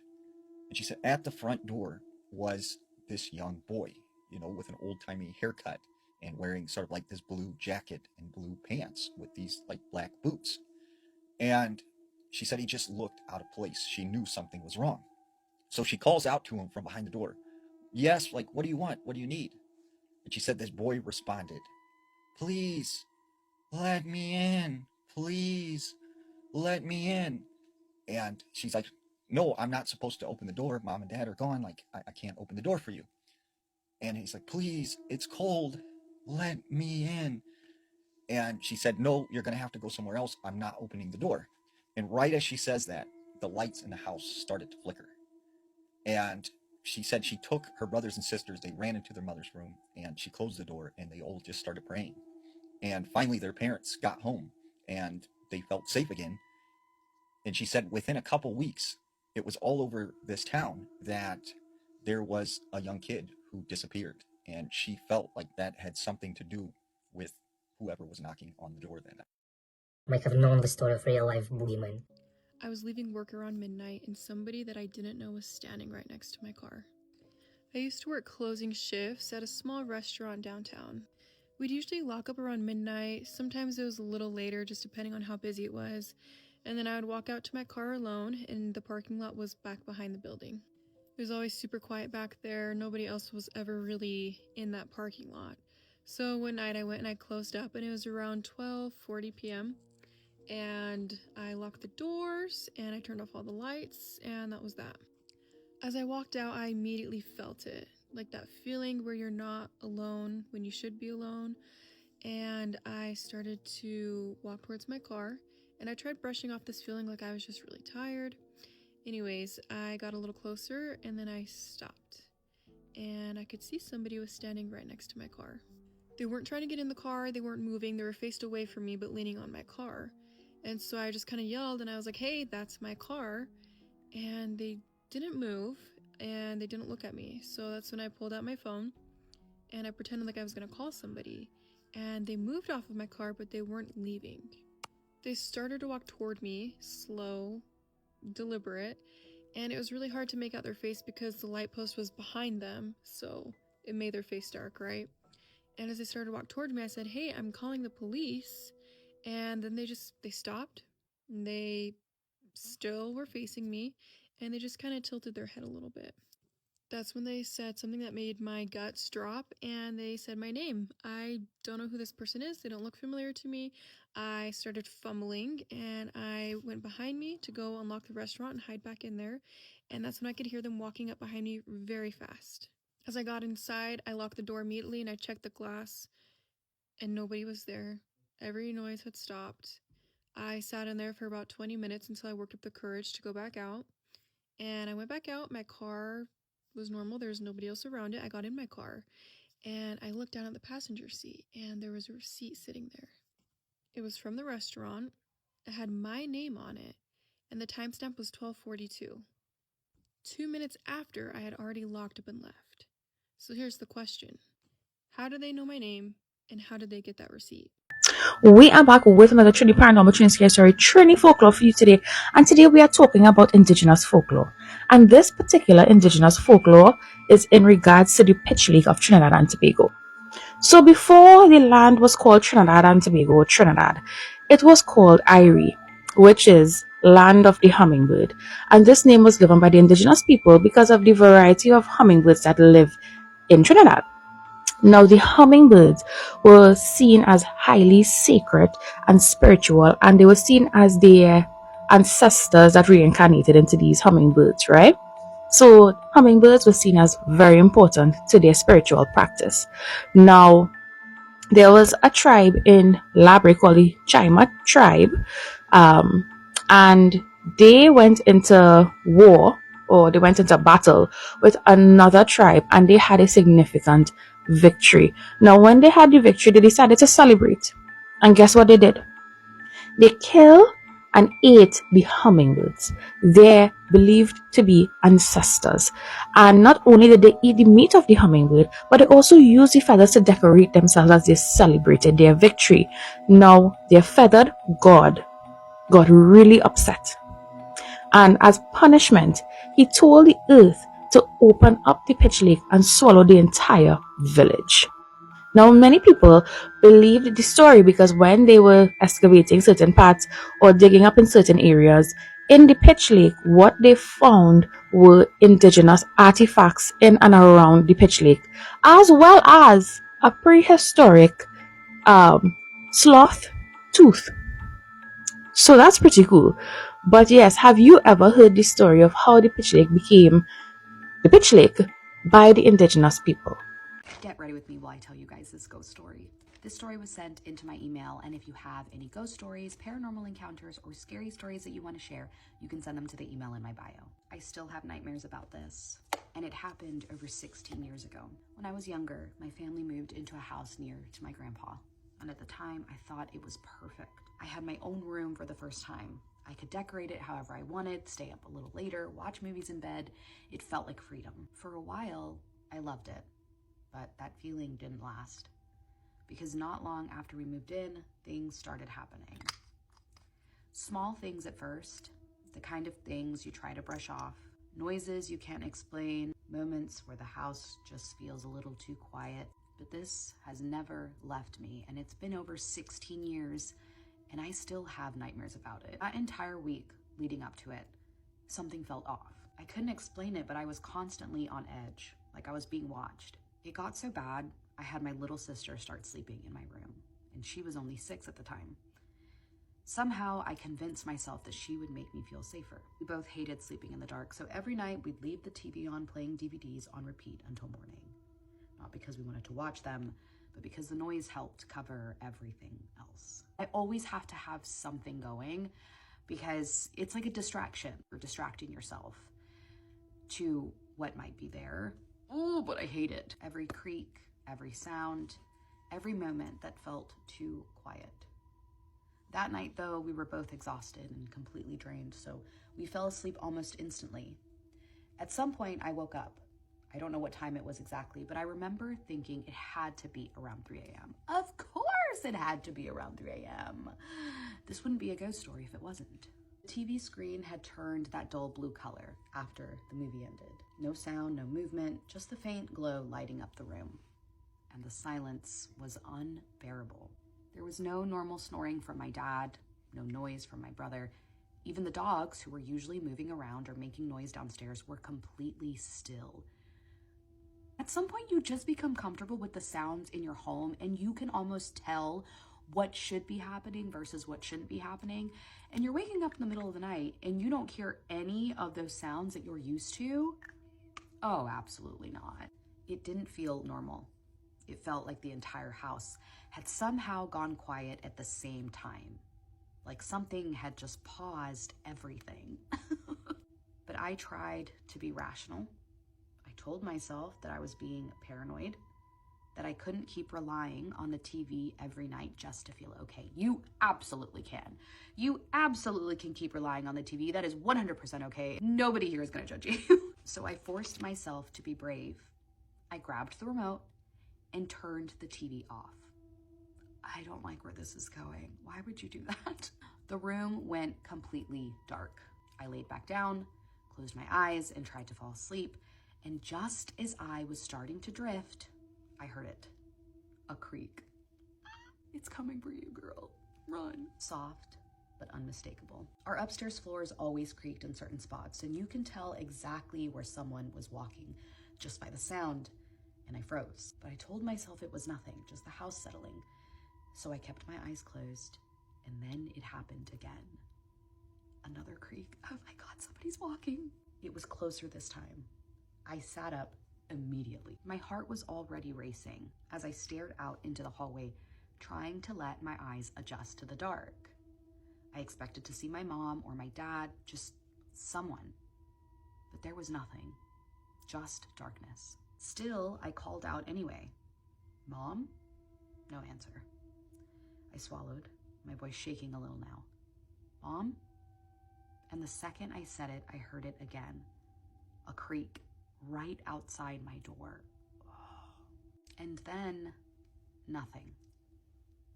And she said at the front door was this young boy, with an old-timey haircut and wearing sort of like this blue jacket and blue pants with these like black boots. And she said he just looked out of place. She knew something was wrong. So she calls out to him from behind the door. Yes, like, what do you want? What do you need? And she said this boy responded, please, let me in. Please, let me in. And she's like, no, I'm not supposed to open the door. Mom and Dad are gone. Like, I can't open the door for you. And he's like, please, it's cold. Let me in. And she said, no, you're going to have to go somewhere else. I'm not opening the door. And right as she says that, the lights in the house started to flicker. And she said she took her brothers and sisters, they ran into their mother's room, and she closed the door, and they all just started praying. And finally their parents got home, and they felt safe again. And she said within a couple weeks, it was all over this town that there was a young kid who disappeared. And she felt like that had something to do with whoever was knocking on the door that night. Might have known the story of real-life boogeyman. I was leaving work around midnight and somebody that I didn't know was standing right next to my car. I used to work closing shifts at a small restaurant downtown. We'd usually lock up around midnight, sometimes it was a little later just depending on how busy it was, and then I would walk out to my car alone and the parking lot was back behind the building. It was always super quiet back there, nobody else was ever really in that parking lot. So one night I went and I closed up and it was around 12:40 p.m. and I locked the doors and I turned off all the lights and that was that. As I walked out, I immediately felt it, like that feeling where you're not alone when you should be alone. And I started to walk towards my car and I tried brushing off this feeling like I was just really tired. Anyways, I got a little closer and then I stopped and I could see somebody was standing right next to my car. They weren't trying to get in the car, they weren't moving, they were faced away from me but leaning on my car. And so I just kind of yelled and I was like, hey, that's my car. And they didn't move and they didn't look at me. So that's when I pulled out my phone and I pretended like I was going to call somebody. And they moved off of my car, but they weren't leaving. They started to walk toward me, slow, deliberate. And it was really hard to make out their face because the light post was behind them. So it made their face dark, right? And as they started to walk toward me, I said, hey, I'm calling the police. And then they stopped. And they still were facing me. And they just kind of tilted their head a little bit. That's when they said something that made my guts drop. And they said my name. I don't know who this person is. They don't look familiar to me. I started fumbling. And I went behind me to go unlock the restaurant and hide back in there. And that's when I could hear them walking up behind me very fast. As I got inside, I locked the door immediately and I checked the glass. And nobody was there. Every noise had stopped. I sat in there for about 20 minutes until I worked up the courage to go back out. And I went back out. My car was normal. There was nobody else around it. I got in my car and I looked down at the passenger seat and there was a receipt sitting there. It was from the restaurant. It had my name on it and the timestamp was 12:42. 2 minutes after I had already locked up and left. So here's the question. How did they know my name and how did they get that receipt? We are back with another Trini Paranormal, Trini Scary Story, Trini Folklore for you today. And today we are talking about indigenous folklore. And this particular indigenous folklore is in regards to the Pitch Lake of Trinidad and Tobago. So before the land was called Trinidad and Tobago, Trinidad, it was called Irie, which is land of the hummingbird. And this name was given by the indigenous people because of the variety of hummingbirds that live in Trinidad. Now, the hummingbirds were seen as highly sacred and spiritual, and they were seen as their ancestors that reincarnated into these hummingbirds, right? So, hummingbirds were seen as very important to their spiritual practice. Now, there was a tribe in Labre called the Chima tribe, and they went into war, or they went into battle with another tribe, and they had a significant victory. Now, when they had the victory, they decided to celebrate. And guess what they did? They killed and ate the hummingbirds. They're believed to be ancestors. And not only did they eat the meat of the hummingbird, but they also used the feathers to decorate themselves as they celebrated their victory. Now, their feathered god got really upset. And as punishment, he told the earth to open up the Pitch Lake and swallow the entire village. Now, many people believed the story because when they were excavating certain parts or digging up in certain areas in the Pitch Lake, what they found were indigenous artifacts in and around the Pitch Lake, as well as a prehistoric sloth tooth. So that's pretty cool. But yes, have you ever heard the story of how the Pitch Lake became the Pitch Lake by the indigenous people? Get ready with me while I tell you guys this ghost story. This story was sent into my email, and if you have any ghost stories, paranormal encounters, or scary stories that you want to share, you can send them to the email in my bio. I still have nightmares about this, and it happened over 16 years ago. When I was younger, my family moved into a house near to my grandpa, and at the time, I thought it was perfect. I had my own room for the first time. I could decorate it however I wanted, stay up a little later, watch movies in bed. It felt like freedom. For a while, I loved it. But that feeling didn't last, because not long after we moved in, things started happening. Small things at first, the kind of things you try to brush off, noises you can't explain, moments where the house just feels a little too quiet. But this has never left me, and it's been over 16 years, and I still have nightmares about it. That entire week leading up to it, something felt off. I couldn't explain it, but I was constantly on edge, like I was being watched. It got so bad, I had my little sister start sleeping in my room, and she was only 6 at the time. Somehow, I convinced myself that she would make me feel safer. We both hated sleeping in the dark, so every night we'd leave the TV on playing DVDs on repeat until morning. Not because we wanted to watch them, but because the noise helped cover everything else. I always have to have something going because it's like a distraction. You're distracting yourself to what might be there. Oh, but I hate it. Every creak, every sound, every moment that felt too quiet. That night, though, we were both exhausted and completely drained, so we fell asleep almost instantly. At some point, I woke up. I don't know what time it was exactly, but I remember thinking it had to be around 3 a.m. Of course it had to be around 3 a.m. This wouldn't be a ghost story if it wasn't. The TV screen had turned that dull blue color after the movie ended. No sound, no movement, just the faint glow lighting up the room. And the silence was unbearable. There was no normal snoring from my dad, no noise from my brother. Even the dogs, who were usually moving around or making noise downstairs, were completely still. At some point, you just become comfortable with the sounds in your home, and you can almost tell what should be happening versus what shouldn't be happening. And you're waking up in the middle of the night and you don't hear any of those sounds that you're used to. Oh, absolutely not. It didn't feel normal. It felt like the entire house had somehow gone quiet at the same time. Like something had just paused everything. But I tried to be rational. I told myself that I was being paranoid, that I couldn't keep relying on the TV every night just to feel okay. You absolutely can. You absolutely can keep relying on the TV. That is 100% okay. Nobody here is gonna judge you. So I forced myself to be brave. I grabbed the remote and turned the TV off. I don't like where this is going. Why would you do that? The room went completely dark. I laid back down, closed my eyes, and tried to fall asleep. And just as I was starting to drift, I heard it. A creak. It's coming for you, girl. Run. Soft, but unmistakable. Our upstairs floors always creaked in certain spots, and you can tell exactly where someone was walking just by the sound, and I froze. But I told myself it was nothing, just the house settling. So I kept my eyes closed, and then it happened again. Another creak. Oh my God, somebody's walking. It was closer this time. I sat up immediately. My heart was already racing as I stared out into the hallway, trying to let my eyes adjust to the dark. I expected to see my mom or my dad, just someone. But there was nothing, just darkness. Still, I called out anyway. Mom? No answer. I swallowed, my voice shaking a little now. Mom? And the second I said it, I heard it again. A creak right outside my door. And then nothing.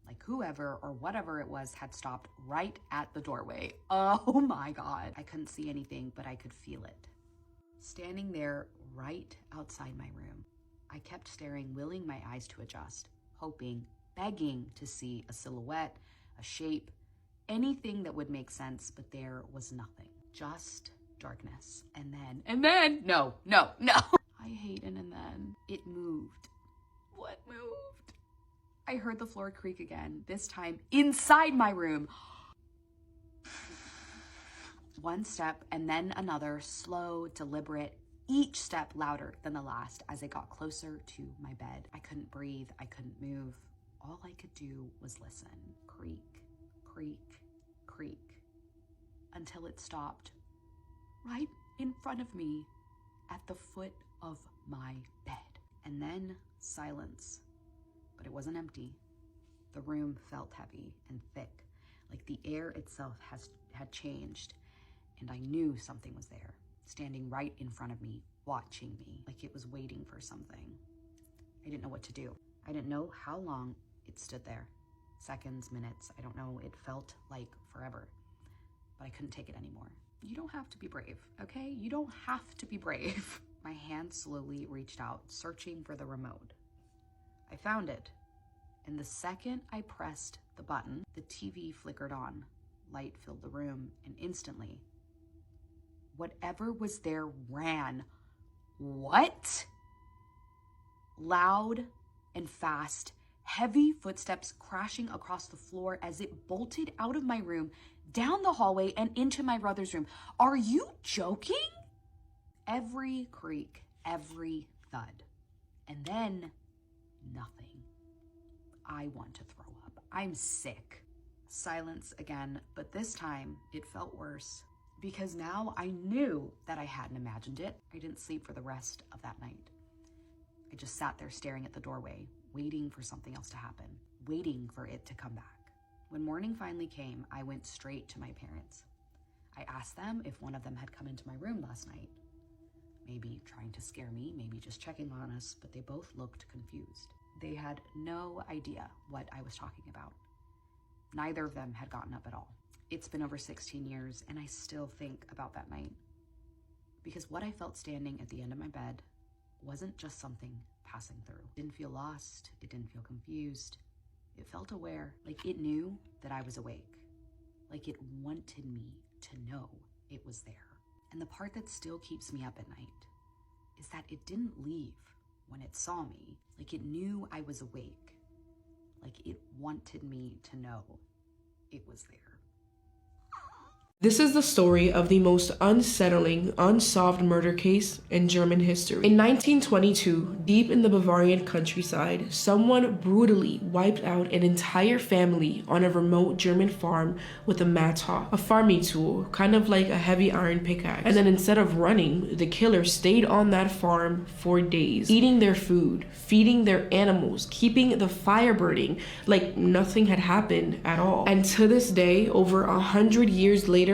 Like whoever or whatever it was had stopped right at the doorway. Oh my God. I couldn't see anything, but I could feel it. Standing there right outside my room. I kept staring, willing my eyes to adjust, hoping, begging to see a silhouette, a shape, anything that would make sense, but there was nothing. Just darkness. And then, no. I hate it, and then it moved. What moved? I heard the floor creak again, this time inside my room. One step and then another, slow, deliberate, each step louder than the last as I got closer to my bed. I couldn't breathe, I couldn't move. All I could do was listen. Creak, creak, creak, until it stopped right in front of me at the foot of my bed. And then silence, but it wasn't empty. The room felt heavy and thick, like the air itself had changed, and I knew something was there, standing right in front of me, watching me, like it was waiting for something. I didn't know what to do. I didn't know how long it stood there. Seconds, minutes, I don't know. It felt like forever, but I couldn't take it anymore. You don't have to be brave, okay? You don't have to be brave. My hand slowly reached out, searching for the remote. I found it, and the second I pressed the button, the TV flickered on. Light filled the room, and instantly, whatever was there ran. What? Loud and fast, heavy footsteps crashing across the floor as it bolted out of my room, down the hallway, and into my brother's room. Are you joking? Every creak, every thud, and then nothing. I want to throw up. I'm sick. Silence again, but this time it felt worse because now I knew that I hadn't imagined it. I didn't sleep for the rest of that night. I just sat there staring at the doorway, waiting for something else to happen, waiting for it to come back. When morning finally came, I went straight to my parents. I asked them if one of them had come into my room last night. Maybe trying to scare me, maybe just checking on us, but they both looked confused. They had no idea what I was talking about. Neither of them had gotten up at all. It's been over 16 years, and I still think about that night. Because what I felt standing at the end of my bed wasn't just something passing through. It didn't feel lost, it didn't feel confused. It felt aware, like it knew that I was awake. Like it wanted me to know it was there. And the part that still keeps me up at night is that it didn't leave when it saw me. Like it knew I was awake. Like it wanted me to know it was there. This is the story of the most unsettling, unsolved murder case in German history. In 1922, deep in the Bavarian countryside, someone brutally wiped out an entire family on a remote German farm with a Mattock, a farming tool, kind of like a heavy iron pickaxe. And then instead of running, the killer stayed on that farm for days, eating their food, feeding their animals, keeping the fire burning like nothing had happened at all. And to this day, over 100 years later,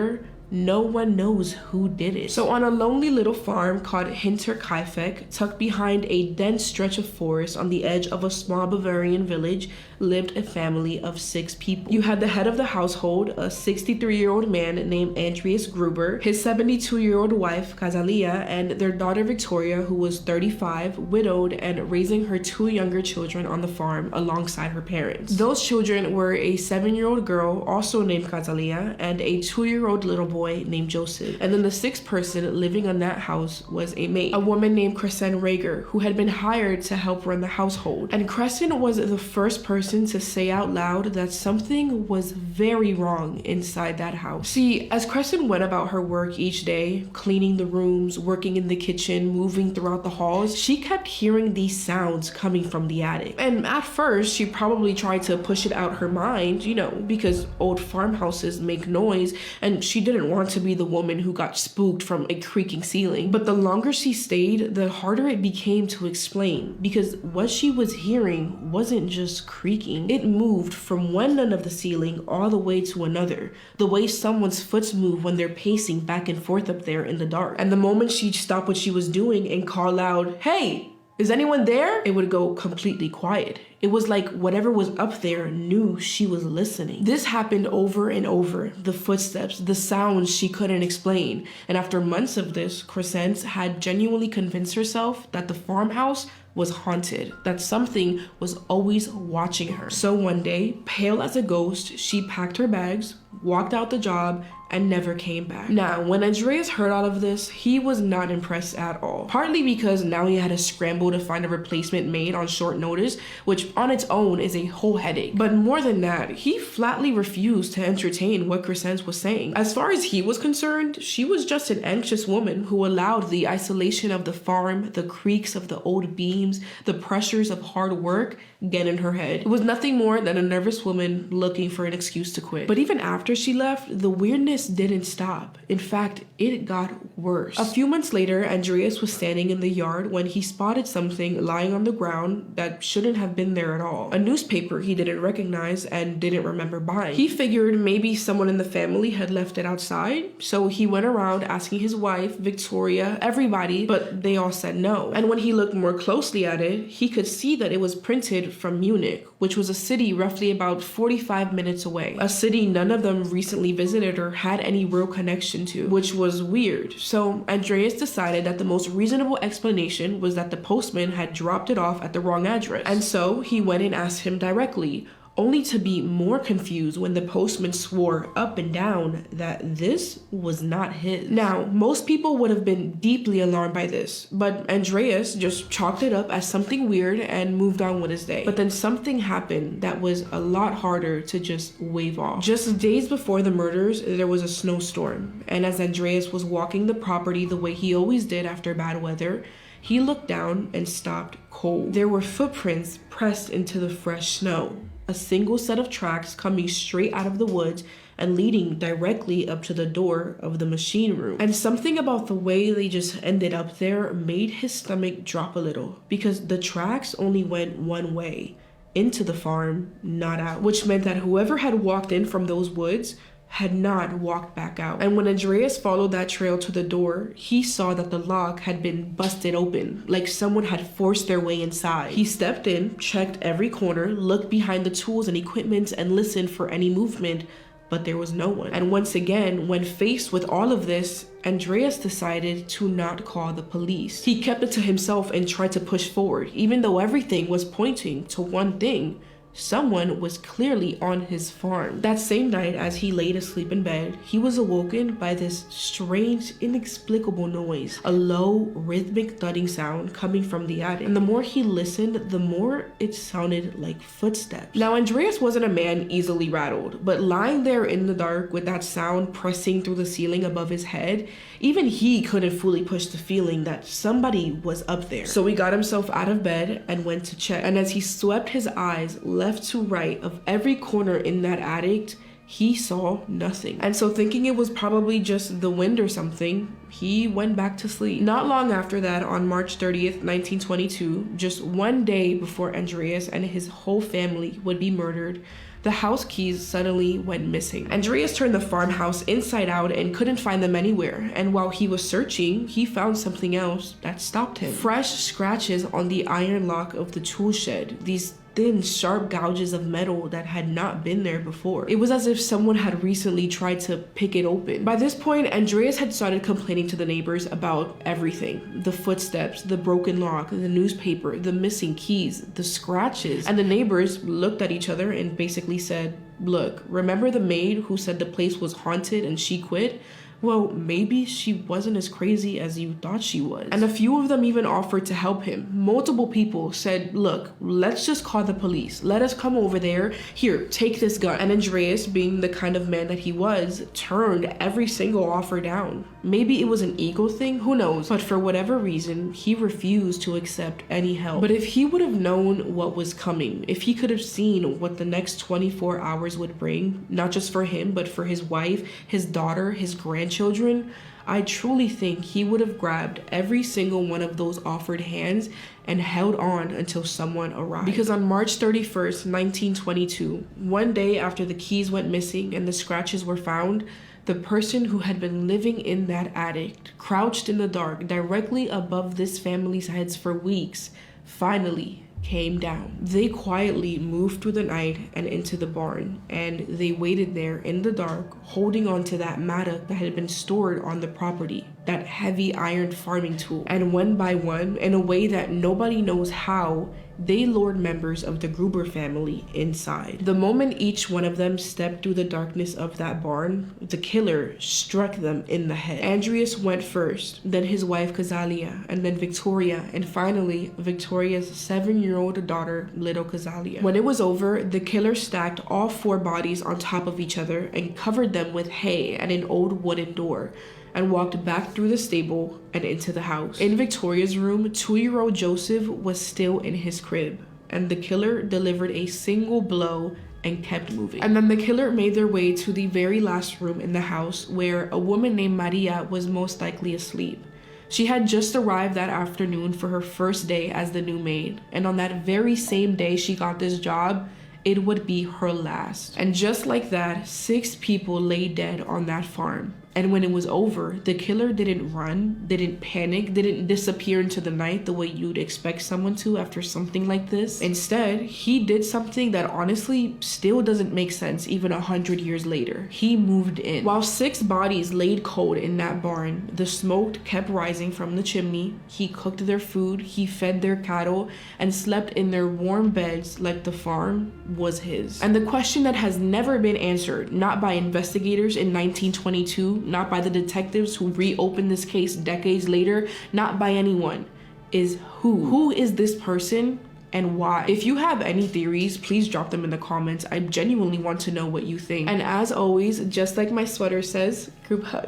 no one knows who did it. So on a lonely little farm called Hinterkaifeck, tucked behind a dense stretch of forest on the edge of a small Bavarian village, lived a family of 6 people. You had the head of the household, a 63-year-old man named Andreas Gruber, his 72-year-old wife, Kazalia, and their daughter Victoria, who was 35, widowed, and raising her 2 younger children on the farm alongside her parents. Those children were a 7-year-old girl, also named Kazalia, and a 2-year-old little boy named Joseph. And then the 6th person living in that house was a maid, a woman named Crescent Rager, who had been hired to help run the household. And Crescent was the first person to say out loud that something was very wrong inside that house. See, as Crescent went about her work each day, cleaning the rooms, working in the kitchen, moving throughout the halls, she kept hearing these sounds coming from the attic. And at first, she probably tried to push it out her mind, you know, because old farmhouses make noise, and she didn't want to be the woman who got spooked from a creaking ceiling. But the longer she stayed, the harder it became to explain, because what she was hearing wasn't just creaking. It moved from one end of the ceiling all the way to another, the way someone's foot move when they're pacing back and forth up there in the dark. And the moment she'd stop what she was doing and call out, "Hey, is anyone there?" it would go completely quiet. It was like whatever was up there knew she was listening. This happened over and over, the footsteps, the sounds she couldn't explain. And after months of this, Crescent had genuinely convinced herself that the farmhouse was haunted, that something was always watching her. So one day, pale as a ghost, she packed her bags, walked out the job, and never came back. Now, when Andreas heard all of this, he was not impressed at all. Partly because now he had to scramble to find a replacement maid on short notice, which on its own is a whole headache. But more than that, he flatly refused to entertain what Crescence was saying. As far as he was concerned, she was just an anxious woman who allowed the isolation of the farm, the creaks of the old beams, the pressures of hard work get in her head. It was nothing more than a nervous woman looking for an excuse to quit. But even after she left, the weirdness didn't stop. In fact, it got worse. A few months later, Andreas was standing in the yard when he spotted something lying on the ground that shouldn't have been there at all. A newspaper he didn't recognize and didn't remember buying. He figured maybe someone in the family had left it outside, so he went around asking his wife, Victoria, everybody, but they all said no. And when he looked more closely at it, he could see that it was printed from Munich, which was a city roughly about 45 minutes away. A city none of them recently visited or had any real connection to, which was weird. So Andreas decided that the most reasonable explanation was that the postman had dropped it off at the wrong address. And so he went and asked him directly, only to be more confused when the postman swore up and down that this was not his. Now, most people would have been deeply alarmed by this, but Andreas just chalked it up as something weird and moved on with his day. But then something happened that was a lot harder to just wave off. Just days before the murders, there was a snowstorm, and as Andreas was walking the property the way he always did after bad weather, he looked down and stopped cold. There were footprints pressed into the fresh snow. A single set of tracks coming straight out of the woods and leading directly up to the door of the machine room. And something about the way they just ended up there made his stomach drop a little, because the tracks only went one way, into the farm, not out, which meant that whoever had walked in from those woods had not walked back out. And when Andreas followed that trail to the door, he saw that the lock had been busted open, like someone had forced their way inside. He stepped in, checked every corner, looked behind the tools and equipment, and listened for any movement, but there was no one. And once again, when faced with all of this, Andreas decided to not call the police. He kept it to himself and tried to push forward, even though everything was pointing to one thing: someone was clearly on his farm. That same night, as he laid asleep in bed, he was awoken by this strange, inexplicable noise, a low, rhythmic thudding sound coming from the attic. And the more he listened, the more it sounded like footsteps. Now, Andreas wasn't a man easily rattled, but lying there in the dark with that sound pressing through the ceiling above his head, even he couldn't fully push the feeling that somebody was up there. So he got himself out of bed and went to check. And as he swept his eyes left to right of every corner in that attic, he saw nothing. And so, thinking it was probably just the wind or something, he went back to sleep. Not long after that, on March 30th, 1922, just one day before Andreas and his whole family would be murdered, the house keys suddenly went missing. Andreas turned the farmhouse inside out and couldn't find them anywhere. And while he was searching, he found something else that stopped him. Fresh scratches on the iron lock of the tool shed. These thin, sharp gouges of metal that had not been there before. It was as if someone had recently tried to pick it open. By this point, Andreas had started complaining to the neighbors about everything. The footsteps, the broken lock, the newspaper, the missing keys, the scratches. And the neighbors looked at each other and basically said, "Look, remember the maid who said the place was haunted and she quit? Well, maybe she wasn't as crazy as you thought she was." And a few of them even offered to help him. Multiple people said, "Look, let's just call the police. Let us come over there. Here, take this gun." And Andreas, being the kind of man that he was, turned every single offer down. Maybe it was an ego thing, who knows? But for whatever reason, he refused to accept any help. But if he would have known what was coming, if he could have seen what the next 24 hours would bring, not just for him, but for his wife, his daughter, his grandchildren, I truly think he would have grabbed every single one of those offered hands and held on until someone arrived. Because on March 31st, 1922, one day after the keys went missing and the scratches were found, the person who had been living in that attic, crouched in the dark directly above this family's heads for weeks, finally came down. They quietly moved through the night and into the barn, and they waited there in the dark, holding on to that mattock that had been stored on the property. that heavy iron farming tool. And one by one, in a way that nobody knows how, they lured members of the Gruber family inside. The moment each one of them stepped through the darkness of that barn, the killer struck them in the head. Andreas went first, then his wife Kazalia, and then Victoria, and finally Victoria's 7-year-old daughter, little Kazalia. When it was over, the killer stacked all 4 bodies on top of each other and covered them with hay and an old wooden door, and walked back through the stable and into the house. In Victoria's room, 2-year-old Joseph was still in his crib, and the killer delivered a single blow and kept moving. And then the killer made their way to the very last room in the house, where a woman named Maria was most likely asleep. She had just arrived that afternoon for her first day as the new maid, and on that very same day she got this job, it would be her last. And just like that, 6 people lay dead on that farm. And when it was over, the killer didn't run, didn't panic, didn't disappear into the night the way you'd expect someone to after something like this. Instead, he did something that honestly still doesn't make sense even 100 years later. He moved in. While 6 bodies laid cold in that barn, the smoke kept rising from the chimney. He cooked their food, he fed their cattle, and slept in their warm beds like the farm was his. And the question that has never been answered, not by investigators in 1922, not by the detectives who reopened this case decades later, not by anyone, is who? Who is this person and why? If you have any theories, please drop them in the comments. I genuinely want to know what you think. And as always, just like my sweater says, group hug.